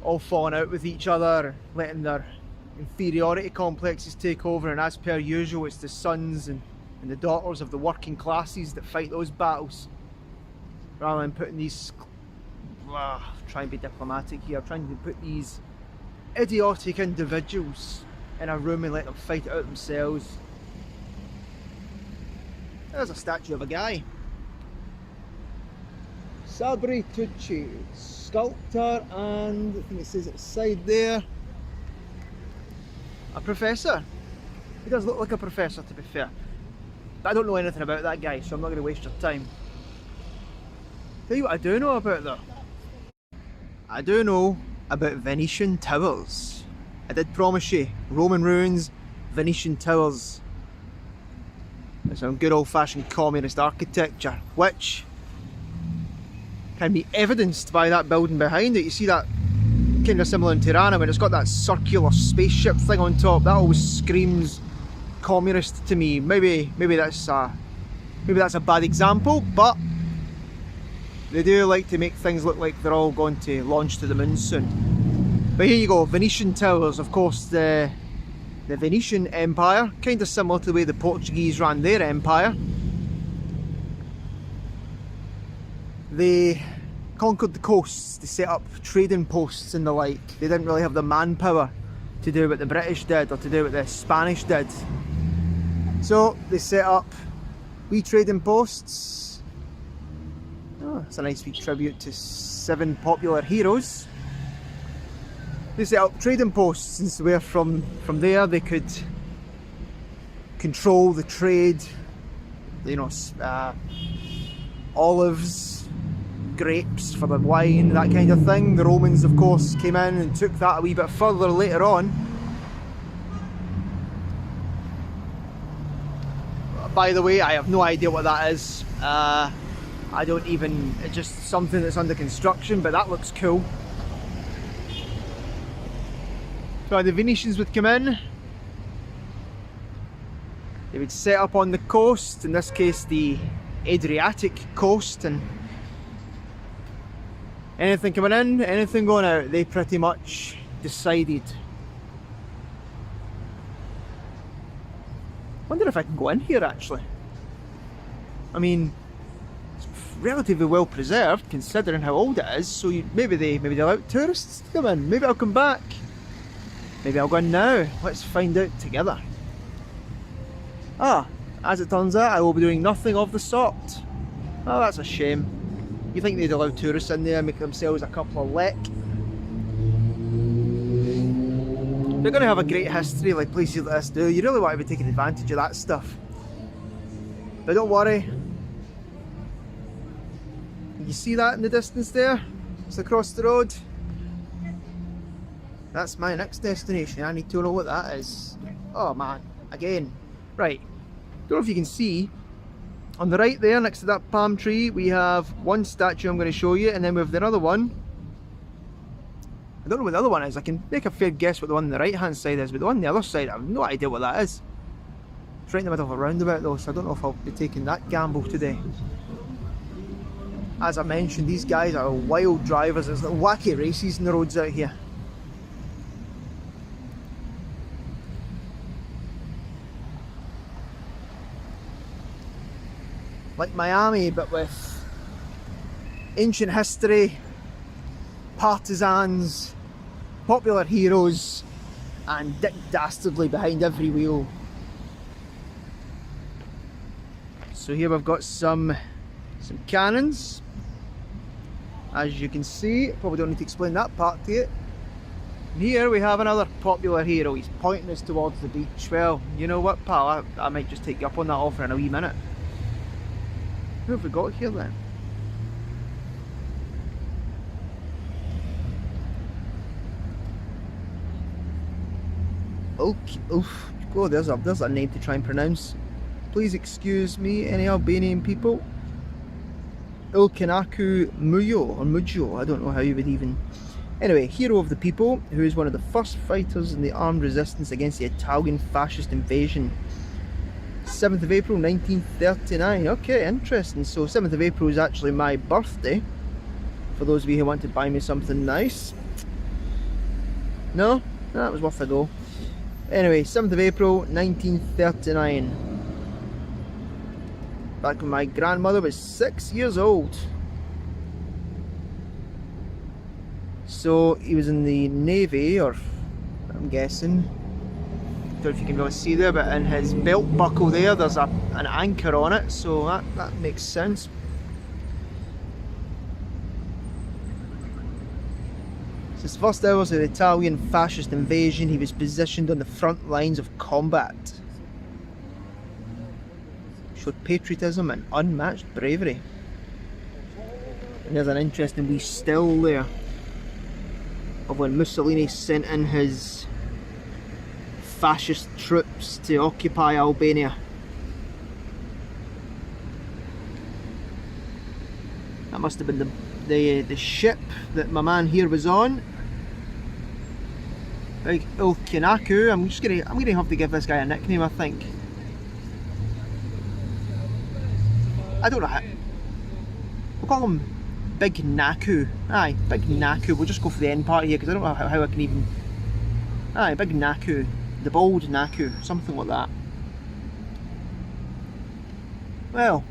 Speaker 1: all falling out with each other, letting their inferiority complexes take over, and as per usual it's the sons and the daughters of the working classes that fight those battles. Rather than putting these, try and be diplomatic here, trying to put these idiotic individuals in a room and let them fight it out themselves. There's a statue of a guy. Sabri Tucci, sculptor, and I think it says at the side there, a professor. He does look like a professor, to be fair. But I don't know anything about that guy, so I'm not going to waste your time. Tell you what I do know about though. I do know about Venetian towers. I did promise you, Roman ruins, Venetian towers. There's some good old-fashioned communist architecture, which can be evidenced by that building behind it. You see that kind of similar in Tirana when it's got that circular spaceship thing on top. That always screams communist to me. Maybe that's a bad example, but they do like to make things look like they're all going to launch to the moon soon. But here you go, Venetian towers. Of course, the Venetian Empire, kind of similar to the way the Portuguese ran their empire. They conquered the coasts, they set up trading posts and the like. They didn't really have the manpower to do what the British did or to do what the Spanish did. So they set up wee trading posts. Oh, it's a nice wee tribute to 7 popular heroes. They set up trading posts, and so where from there they could control the trade, you know, olives, grapes for the wine, that kind of thing. The Romans, of course, came in and took that a wee bit further later on. By the way, I have no idea what that is. I don't even, it's just something that's under construction, but that looks cool. So the Venetians would come in, they would set up on the coast, in this case the Adriatic coast, and anything coming in, anything going out, they pretty much decided. Wonder if I can go in here actually. I mean, it's relatively well preserved considering how old it is, so maybe they allow tourists to come in. Maybe I'll come back. Maybe I'll go in now. Let's find out together. Ah, as it turns out, I will be doing nothing of the sort. Oh, that's a shame. You think they'd allow tourists in there and make themselves a couple of lek? They're going to have a great history like places like this do. You really want to be taking advantage of that stuff. But don't worry. You see that in the distance there? It's across the road. That's my next destination. I need to know what that is. Oh man, again. Right, don't know if you can see, on the right there next to that palm tree we have one statue I'm going to show you, and then we have another one. I don't know what the other one is. I can make a fair guess what the one on the right hand side is, but the one on the other side I have no idea what that is. It's right in the middle of a roundabout though, so I don't know if I'll be taking that gamble today. As I mentioned, these guys are wild drivers. There's little wacky races in the roads out here. Like Miami, but with ancient history, partisans, popular heroes, and Dick Dastardly behind every wheel. So here we've got some cannons. As you can see, probably don't need to explain that part to you. And here we have another popular hero. He's pointing us towards the beach. Well, you know what, pal, I might just take you up on that offer in a wee minute. Who have we got here then? Okay, oof. Oh, there's a name to try and pronounce. Please excuse me, any Albanian people. Ulkinaku Mujo, or Mujo, I don't know how you would even... Anyway, hero of the people, who is one of the first fighters in the armed resistance against the Italian fascist invasion. 7th of April 1939. Okay, interesting. So 7th of April is actually my birthday, for those of you who want to buy me something nice. No? That was worth a go. Anyway, 7th of April 1939. Back when my grandmother was 6 years old. So he was in the Navy, or I'm guessing, don't know if you can really see there, but in his belt buckle there there's an anchor on it, so that makes sense. Since the first hours of the Italian fascist invasion, he was positioned on the front lines of combat. Showed patriotism and unmatched bravery. And there's an interesting wee still there of when Mussolini sent in his fascist troops to occupy Albania. That must have been the ship that my man here was on. Big Ulkinaku. I'm gonna have to give this guy a nickname, I think. I don't know how. We'll call him Big Naku. Aye, Big Naku. We'll just go for the end part here because I don't know how I can even... Aye, Big Naku. The Bold Naku. Something like that. Well.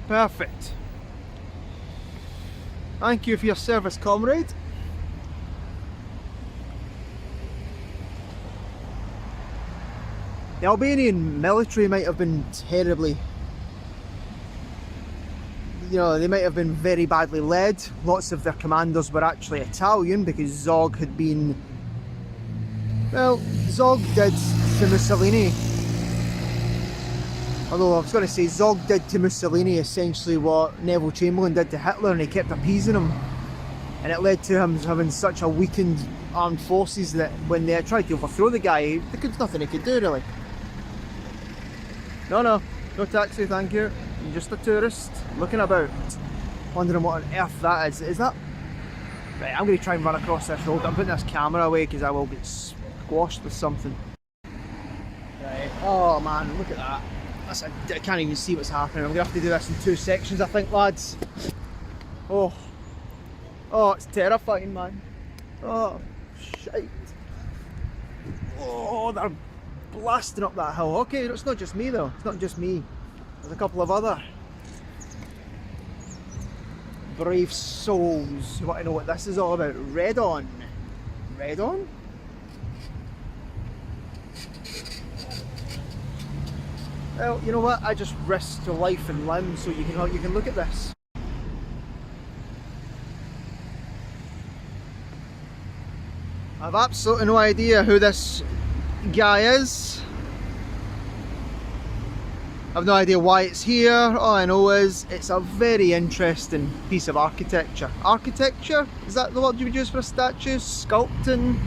Speaker 1: Perfect. Thank you for your service, comrade. The Albanian military might have been terribly, you know, they might have been very badly led. Lots of their commanders were actually Italian because Zog had been, well, Zog did to Mussolini. Although I was going to say Zog did to Mussolini essentially what Neville Chamberlain did to Hitler, and he kept appeasing him. And it led to him having such a weakened armed forces that when they tried to overthrow the guy, there was nothing he could do really. No taxi, thank you. I'm just a tourist looking about, wondering what on earth that is. Is that... Right, I'm going to try and run across this road. I'm putting this camera away because I will get squashed with something. Right, oh man, look at that. I can't even see what's happening. I'm going to have to do this in 2 sections, I think, lads. Oh, it's terrifying, man. Oh, shite. Oh, they're blasting up that hill. Okay, it's not just me though. It's not just me. There's a couple of other brave souls who want to know what this is all about. Red on. Red on? Well, you know what? I just risked life and limb so you can look at this. I've absolutely no idea who this guy is. I've no idea why it's here. All I know is it's a very interesting piece of architecture. Architecture? Is that the word you would use for a statue? Sculpting?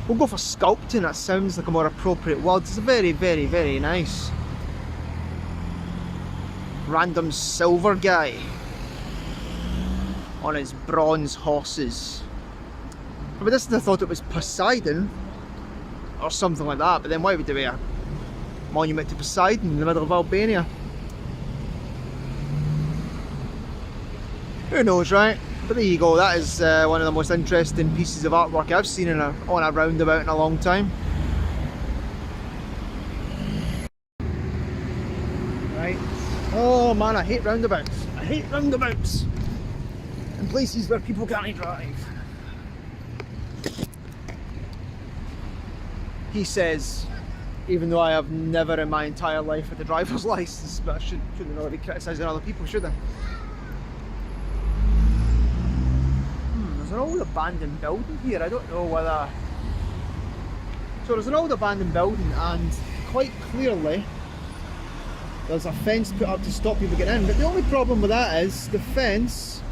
Speaker 1: We'll go for sculpting, that sounds like a more appropriate word. It's a very, very, very nice. Random silver guy on his bronze horses. I mean, this I thought it was Poseidon or something like that, but then why would there be a monument to Poseidon in the middle of Albania? Who knows, right? But there you go, that is one of the most interesting pieces of artwork I've seen on a roundabout in a long time. Right. Oh man, I hate roundabouts. I hate roundabouts. In places where people can't drive. He says, even though I have never in my entire life had a driver's license, but I shouldn't really be criticising other people, should I? There's an old abandoned building here. I don't know whether... So there's an old abandoned building and quite clearly there's a fence put up to stop people getting in, but the only problem with that is the fence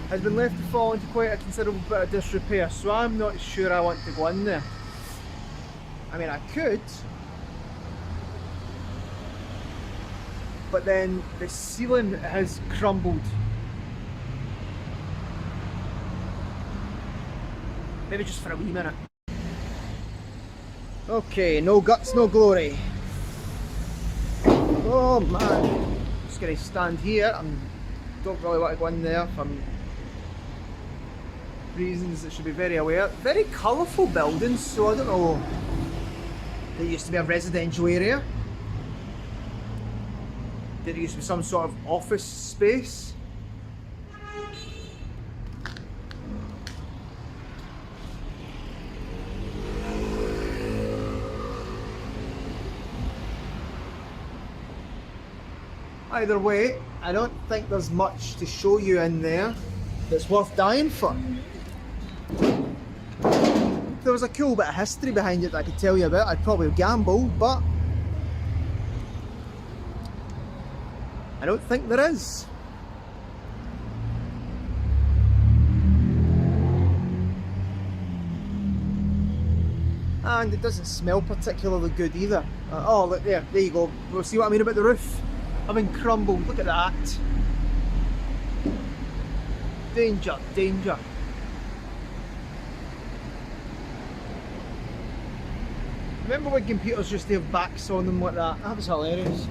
Speaker 1: has been left to fall into quite a considerable bit of disrepair, so I'm not sure I want to go in there. I mean, I could, but then the ceiling has crumbled. Maybe just for a wee minute. Okay, no guts, no glory. Oh man, just gonna stand here. I don't really want to go in there for reasons that should be very aware. Very colourful buildings, so I don't know. There used to be a residential area. There used to be some sort of office space. Either way, I don't think there's much to show you in there that's worth dying for. If there was a cool bit of history behind it that I could tell you about, I'd probably gamble, but I don't think there is. And it doesn't smell particularly good either. Oh look, there you go. We'll see what I mean about the roof. I mean, crumbled, look at that. Danger, danger. Remember when computers used to have backs on them like that? That was hilarious.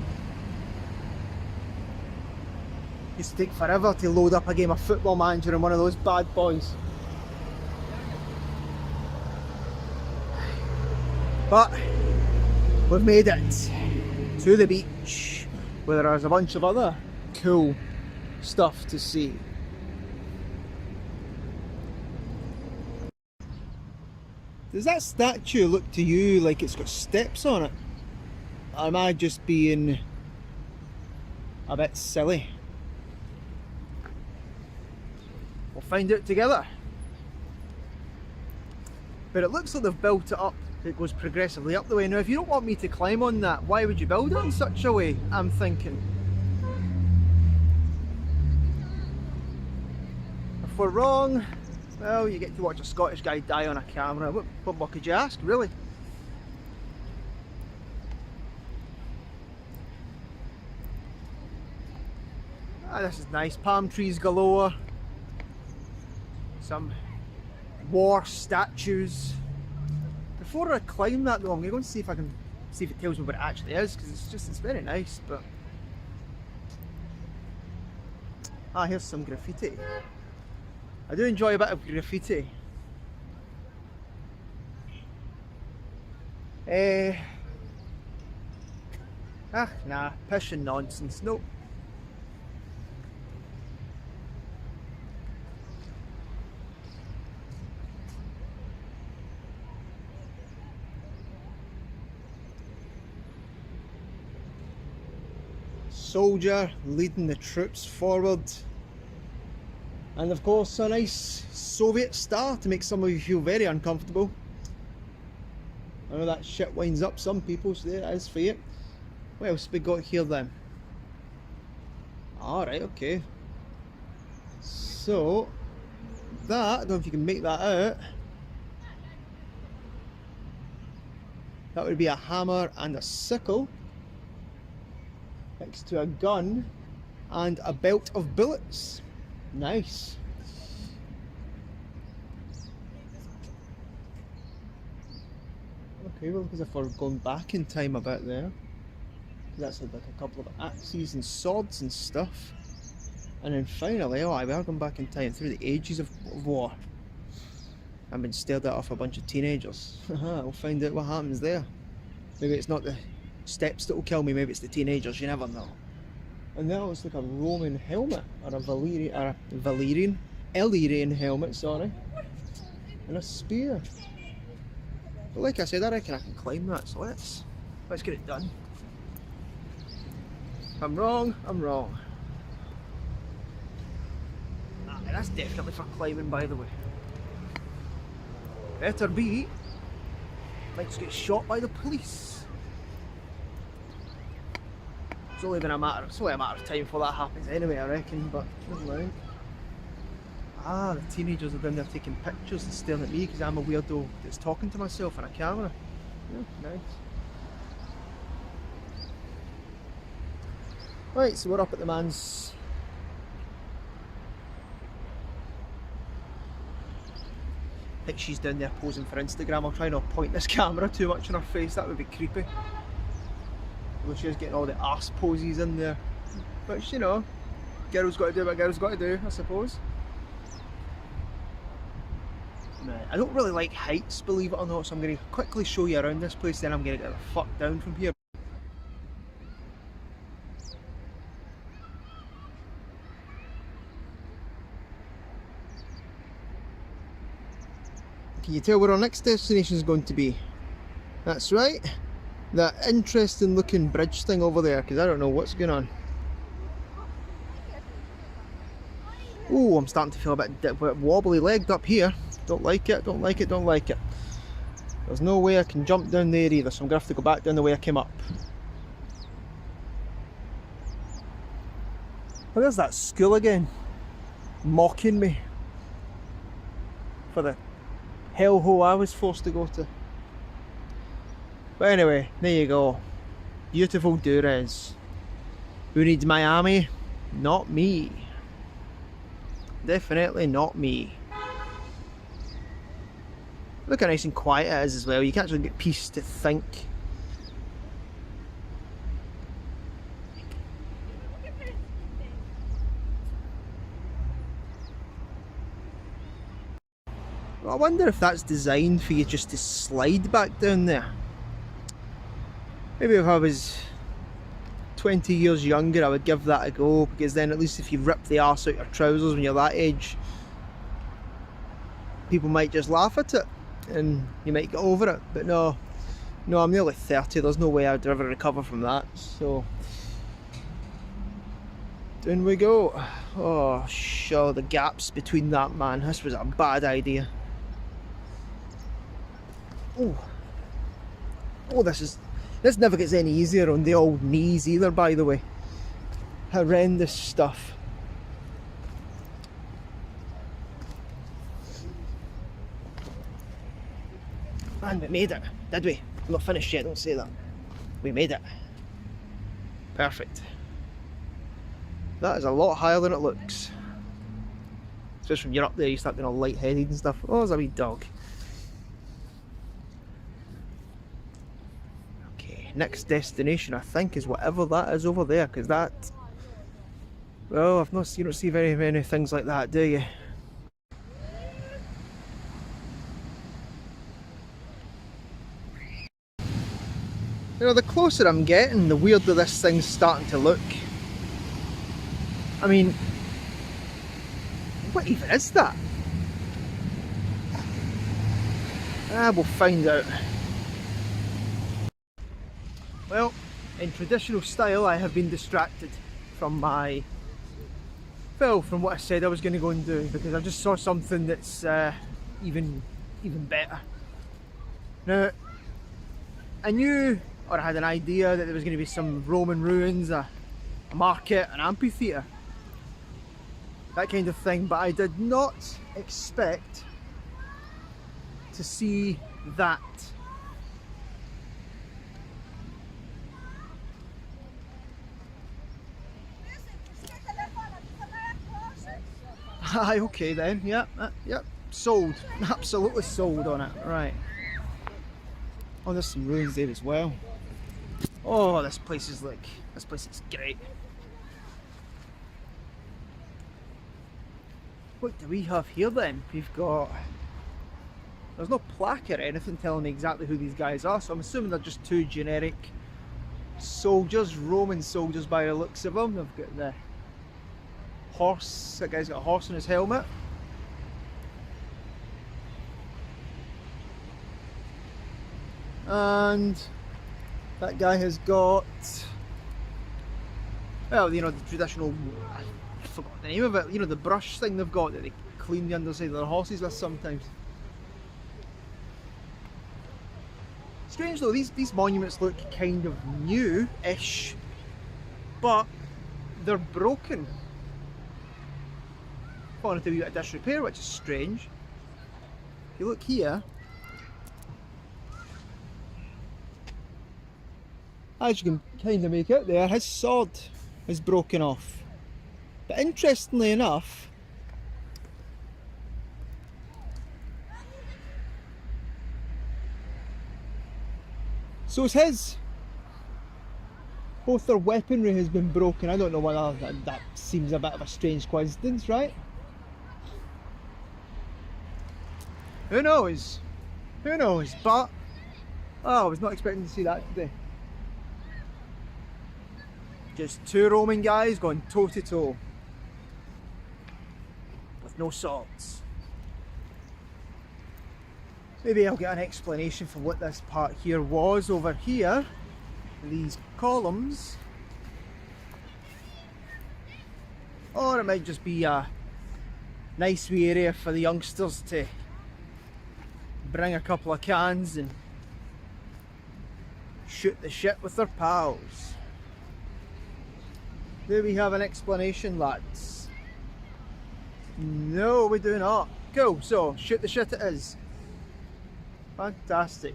Speaker 1: Used to take forever to load up a game of Football Manager in one of those bad boys. But we've made it to the beach where there's a bunch of other cool stuff to see. Does that statue look to you like it's got steps on it? Or am I just being a bit silly? We'll find out together. But it looks like they've built it up. It goes progressively up the way. Now if you don't want me to climb on that, why would you build it in such a way? I'm thinking. If we're wrong, well, you get to watch a Scottish guy die on a camera. What more could you ask, really? Ah, this is nice. Palm trees galore. Some war statues. Before I climb that though, I'm going to go and see if I can see if it tells me what it actually is, because it's very nice. But ah, here's some graffiti. I do enjoy a bit of graffiti. Nah, pish and nonsense. Nope. Soldier leading the troops forward. And of course a nice Soviet star to make some of you feel very uncomfortable. I know that shit winds up some people, so there it is for you. What else have we got here then? Alright, okay. So, that, I don't know if you can make that out. That would be a hammer and a sickle next to a gun and a belt of bullets. Nice. Okay, well, because if we're going back in time a bit there, that's like a couple of axes and swords and stuff. And then finally, oh, we are going back in time through the ages of war. I've been stared at off a bunch of teenagers. We'll find out what happens there. Maybe it's not the steps that will kill me, maybe it's the teenagers, you never know. And that looks like a Roman helmet, or a Illyrian helmet, sorry. And a spear. But like I said, I reckon I can climb that, so let's get it done. If I'm wrong, I'm wrong. Ah, that's definitely for climbing, by the way. Better be. Might just get shot by the police. It's only a matter of time before that happens anyway, I reckon, but never mind. Ah, the teenagers are down there taking pictures and staring at me because I'm a weirdo that's talking to myself on a camera. Yeah, nice. Right, so we're up at the man's. I think she's down there posing for Instagram. I'll try not to point this camera too much in her face, that would be creepy. Although she's getting all the arse poses in there. But you know, girl's got to do what girl's got to do, I suppose. I don't really like heights, believe it or not, so I'm going to quickly show you around this place, then I'm going to get the fuck down from here. Can you tell where our next destination is going to be? That's right, that interesting looking bridge thing over there, because I don't know what's going on. Oh, I'm starting to feel a bit wobbly legged up here. Don't like it, don't like it, don't like it. There's no way I can jump down there either, so I'm going to have to go back down the way I came up. Oh, there's that school again, mocking me for the hellhole I was forced to go to. But anyway, there you go. Beautiful Durres. Who needs Miami? Not me. Definitely not me. Look how nice and quiet it is as well. You can actually get peace to think. I wonder if that's designed for you just to slide back down there. Maybe if I was 20 years younger I would give that a go, because then at least if you rip the arse out your trousers when you're that age, people might just laugh at it and you might get over it. But no, I'm nearly 30, there's no way I'd ever recover from that. So down we go. Oh, sure, the gaps between that, man. This was a bad idea. Oh, this never gets any easier on the old knees either, by the way. Horrendous stuff. Man, we made it, did we? I'm not finished yet, don't say that. We made it. Perfect. That is a lot higher than it looks. Especially when you're up there, you start getting all lightheaded and stuff. Oh, there's a wee dog. Okay, next destination I think is whatever that is over there, because that... Well, you don't see very many things like that, do you? You know, the closer I'm getting, the weirder this thing's starting to look. I mean, what even is that? We'll find out. Well, in traditional style, I have been distracted from from what I said I was going to go and do, because I just saw something that's even better. Now, I knew, or I had an idea, that there was going to be some Roman ruins, a market, an amphitheater, that kind of thing, but I did not expect to see that. Aye, okay then, yep, sold, absolutely sold on it, right. Oh, there's some ruins there as well. Oh, this place is great. What do we have here then? There's no plaque or anything telling me exactly who these guys are, so I'm assuming they're just two generic soldiers, Roman soldiers by the looks of them. They've got the horse, that guy's got a horse on his helmet. And that guy has got, well, you know, the traditional, I forgot the name of it, you know, the brush thing they've got that they clean the underside of their horses with sometimes. Strange though, these monuments look kind of new-ish, but they're broken. Falling into a wee bit of disrepair, which is strange. If you look here, as you can kind of make out there, his sword is broken off. But interestingly enough, so is his. Both their weaponry has been broken. I don't know whether that seems a bit of a strange coincidence, right? Who knows? Who knows? But oh, I was not expecting to see that today. Just two Roman guys going toe to toe with no swords. Maybe I'll get an explanation for what this part here was over here. These columns. Or it might just be a nice wee area for the youngsters to bring a couple of cans and shoot the shit with their pals. Do we have an explanation, lads? No, we do not. Cool, so shoot the shit it is. Fantastic.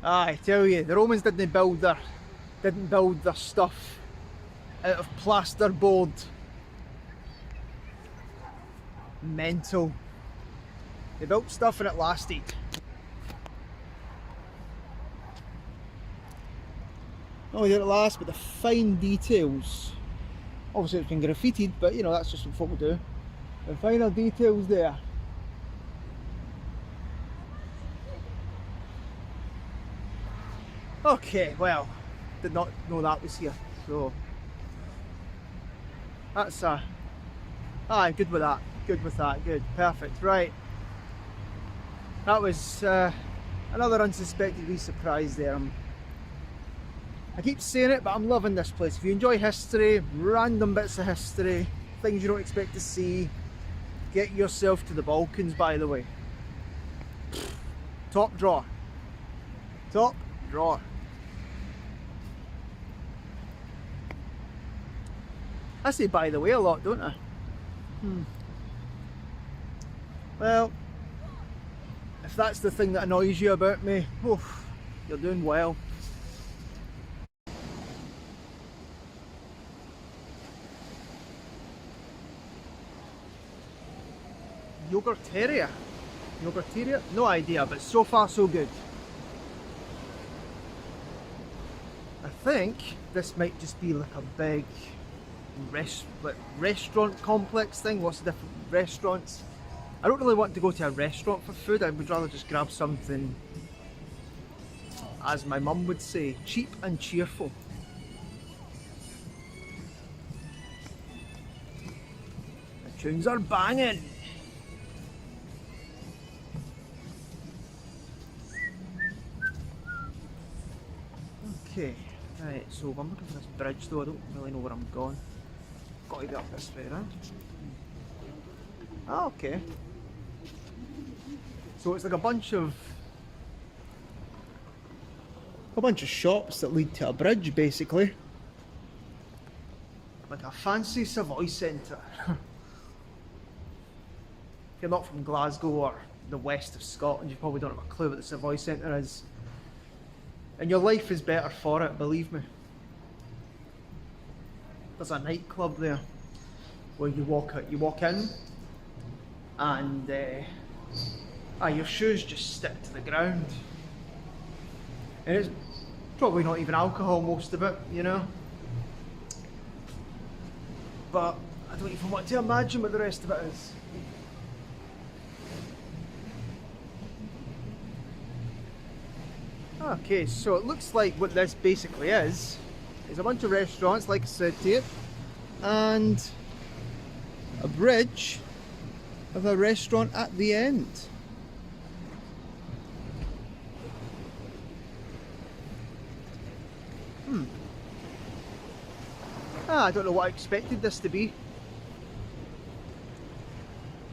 Speaker 1: I tell you, the Romans didn't build their stuff out of plasterboard. Mental. They built stuff and it lasted. Not only did it last, but the fine details Obviously it's been graffitied, but you know, that's just what folk do. The final details there. Okay, well, did not know that was here, so that's aye, good with that, good, perfect, right. That was another unsuspected wee surprise there. I keep saying it, but I'm loving this place. If you enjoy history, random bits of history, things you don't expect to see, get yourself to the Balkans, by the way. Top drawer. Top drawer. I say by the way a lot, don't I? Well, if that's the thing that annoys you about me, oof, you're doing well. Yogurteria? Yogurteria? No idea, but so far so good. I think this might just be like a big restaurant complex thing. Lots of different restaurants. I don't really want to go to a restaurant for food. I would rather just grab something, as my mum would say, cheap and cheerful. The tunes are banging. Okay, right, so I'm looking for this bridge though. I don't really know where I'm going. Got to get up this way, right? Ah, okay. So it's like a bunch of shops that lead to a bridge, basically. Like a fancy Savoy centre. If you're not from Glasgow or the west of Scotland, you probably don't have a clue what the Savoy centre is. And your life is better for it, believe me. There's a nightclub there where you walk in and your shoes just stick to the ground. And it's probably not even alcohol, most of it, you know. But I don't even want to imagine what the rest of it is. Okay, so it looks like what this basically is a bunch of restaurants, like I said to you, and a bridge with a restaurant at the end. I don't know what I expected this to be.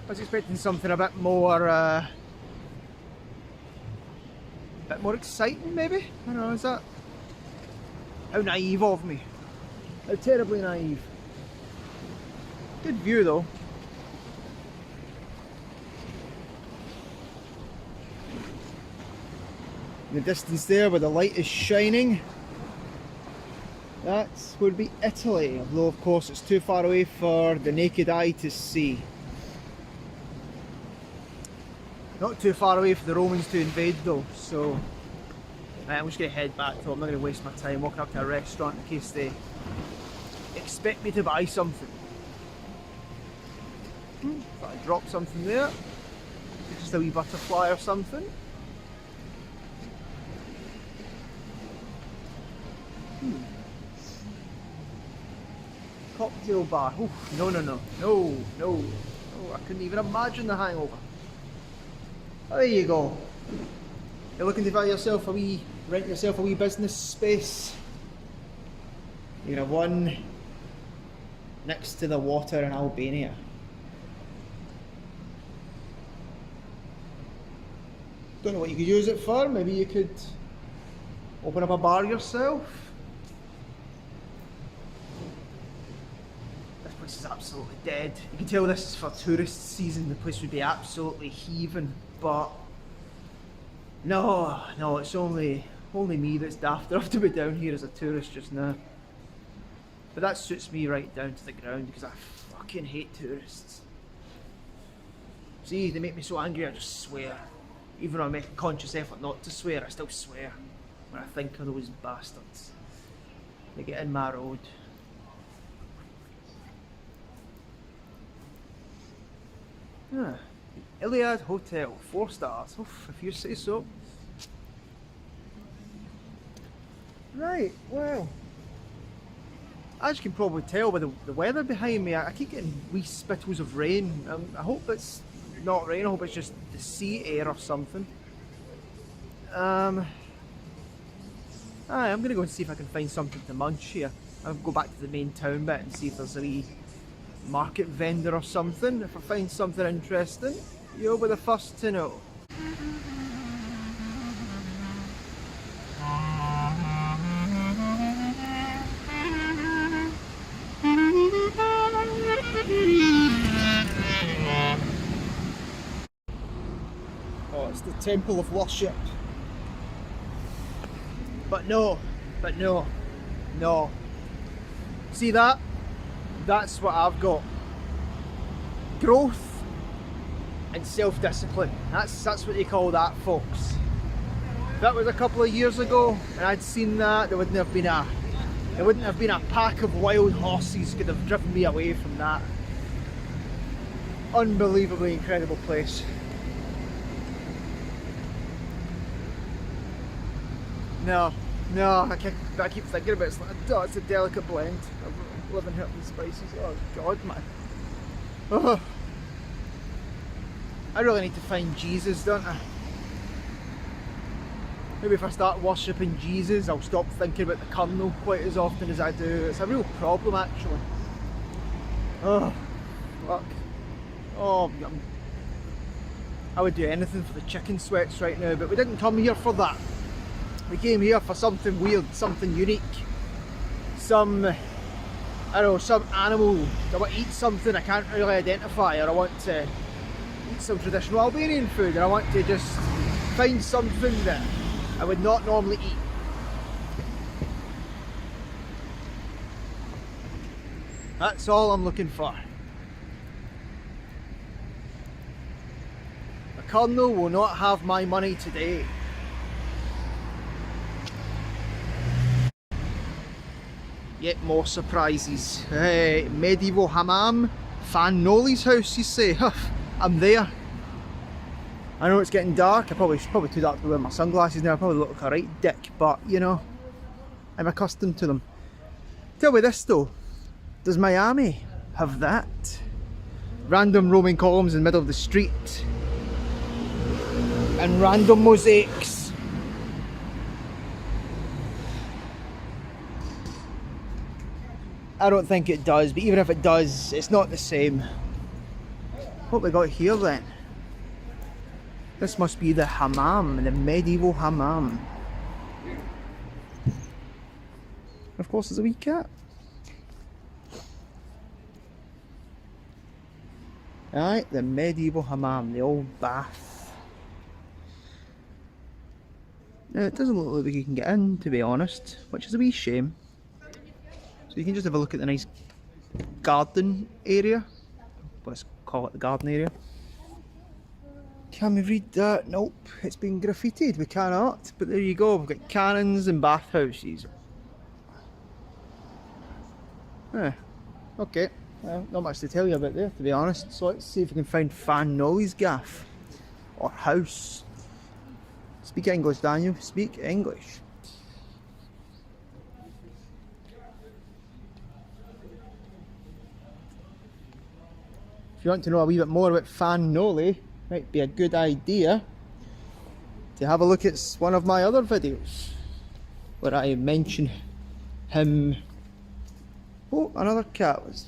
Speaker 1: I was expecting something a bit more exciting, maybe? I don't know, is that? How naive of me. How terribly naive. Good view though. In the distance there where the light is shining, that's would be Italy, although of course it's too far away for the naked eye to see. Not too far away for the Romans to invade though, so I'm just going to head back to, I'm not going to waste my time walking up to a restaurant in case they expect me to buy something. Thought I'd drop something there, just a wee butterfly or something. Cocktail bar. Oof, no, I couldn't even imagine the hangover. There you go. You're looking to rent yourself a wee business space. You have one next to the water in Albania. Don't know what you could use it for. Maybe you could open up a bar yourself. This place is absolutely dead. You can tell this is for tourist season. The place would be absolutely heaving, but no, it's only me that's daft enough to be down here as a tourist just now. But that suits me right down to the ground because I fucking hate tourists. See, they make me so angry I just swear. Even though I make a conscious effort not to swear, I still swear when I think of those bastards. They get in my road. Ah, Iliad Hotel, 4 stars. Oof, if you say so. Right, well, as you can probably tell by the weather behind me, I keep getting wee spittles of rain. I hope it's not rain, I hope it's just the sea air or something. I'm gonna go and see if I can find something to munch here. I'll go back to the main town bit and see if there's a wee market vendor or something. If I find something interesting, you'll be the first to know. Oh, it's the temple of worship. But no. See that? That's what I've got. Growth and self-discipline. That's what they call that, folks. If that was a couple of years ago and I'd seen that, there wouldn't have been a pack of wild horses could have driven me away from that. Unbelievably incredible place. No, I keep thinking about it. It's like, oh, it's a delicate blend of living hot and spices. Oh God, man. Oh. I really need to find Jesus, don't I? Maybe if I start worshipping Jesus, I'll stop thinking about the Colonel quite as often as I do. It's a real problem, actually. Oh, fuck. Oh, I would do anything for the chicken sweats right now, but we didn't come here for that. We came here for something weird, something unique. Some animal. I want to eat something I can't really identify, or I want to eat some traditional Albanian food, and I want to just find something that I would not normally eat. That's all I'm looking for. The Colonel will not have my money today. Yet more surprises. Hey, medieval hammam, Fan Noli's house, you say? I'm there. I know it's getting dark. It's probably too dark to wear my sunglasses now. I probably look like a right dick, but you know, I'm accustomed to them. Tell me this though, does Miami have that? Random Roman columns in the middle of the street and random mosaics. I don't think it does, but even if it does, it's not the same. What we got here then? This must be the hammam, the medieval hammam. Of course there's a wee cat. Aye, the medieval hammam, the old bath. Now it doesn't look like we can get in, to be honest, which is a wee shame. So you can just have a look at the nice garden area. Let's call it the garden area. Can we read that? Nope, it's been graffitied, we cannot. But there you go, we've got cannons and bathhouses. Okay, well, not much to tell you about there, to be honest. So let's see if we can find Fan Noli's gaff. Or house. Speak English, Daniel, speak English. If you want to know a wee bit more about Fan Noli, might be a good idea to have a look at one of my other videos where I mention him. Oh, another cat was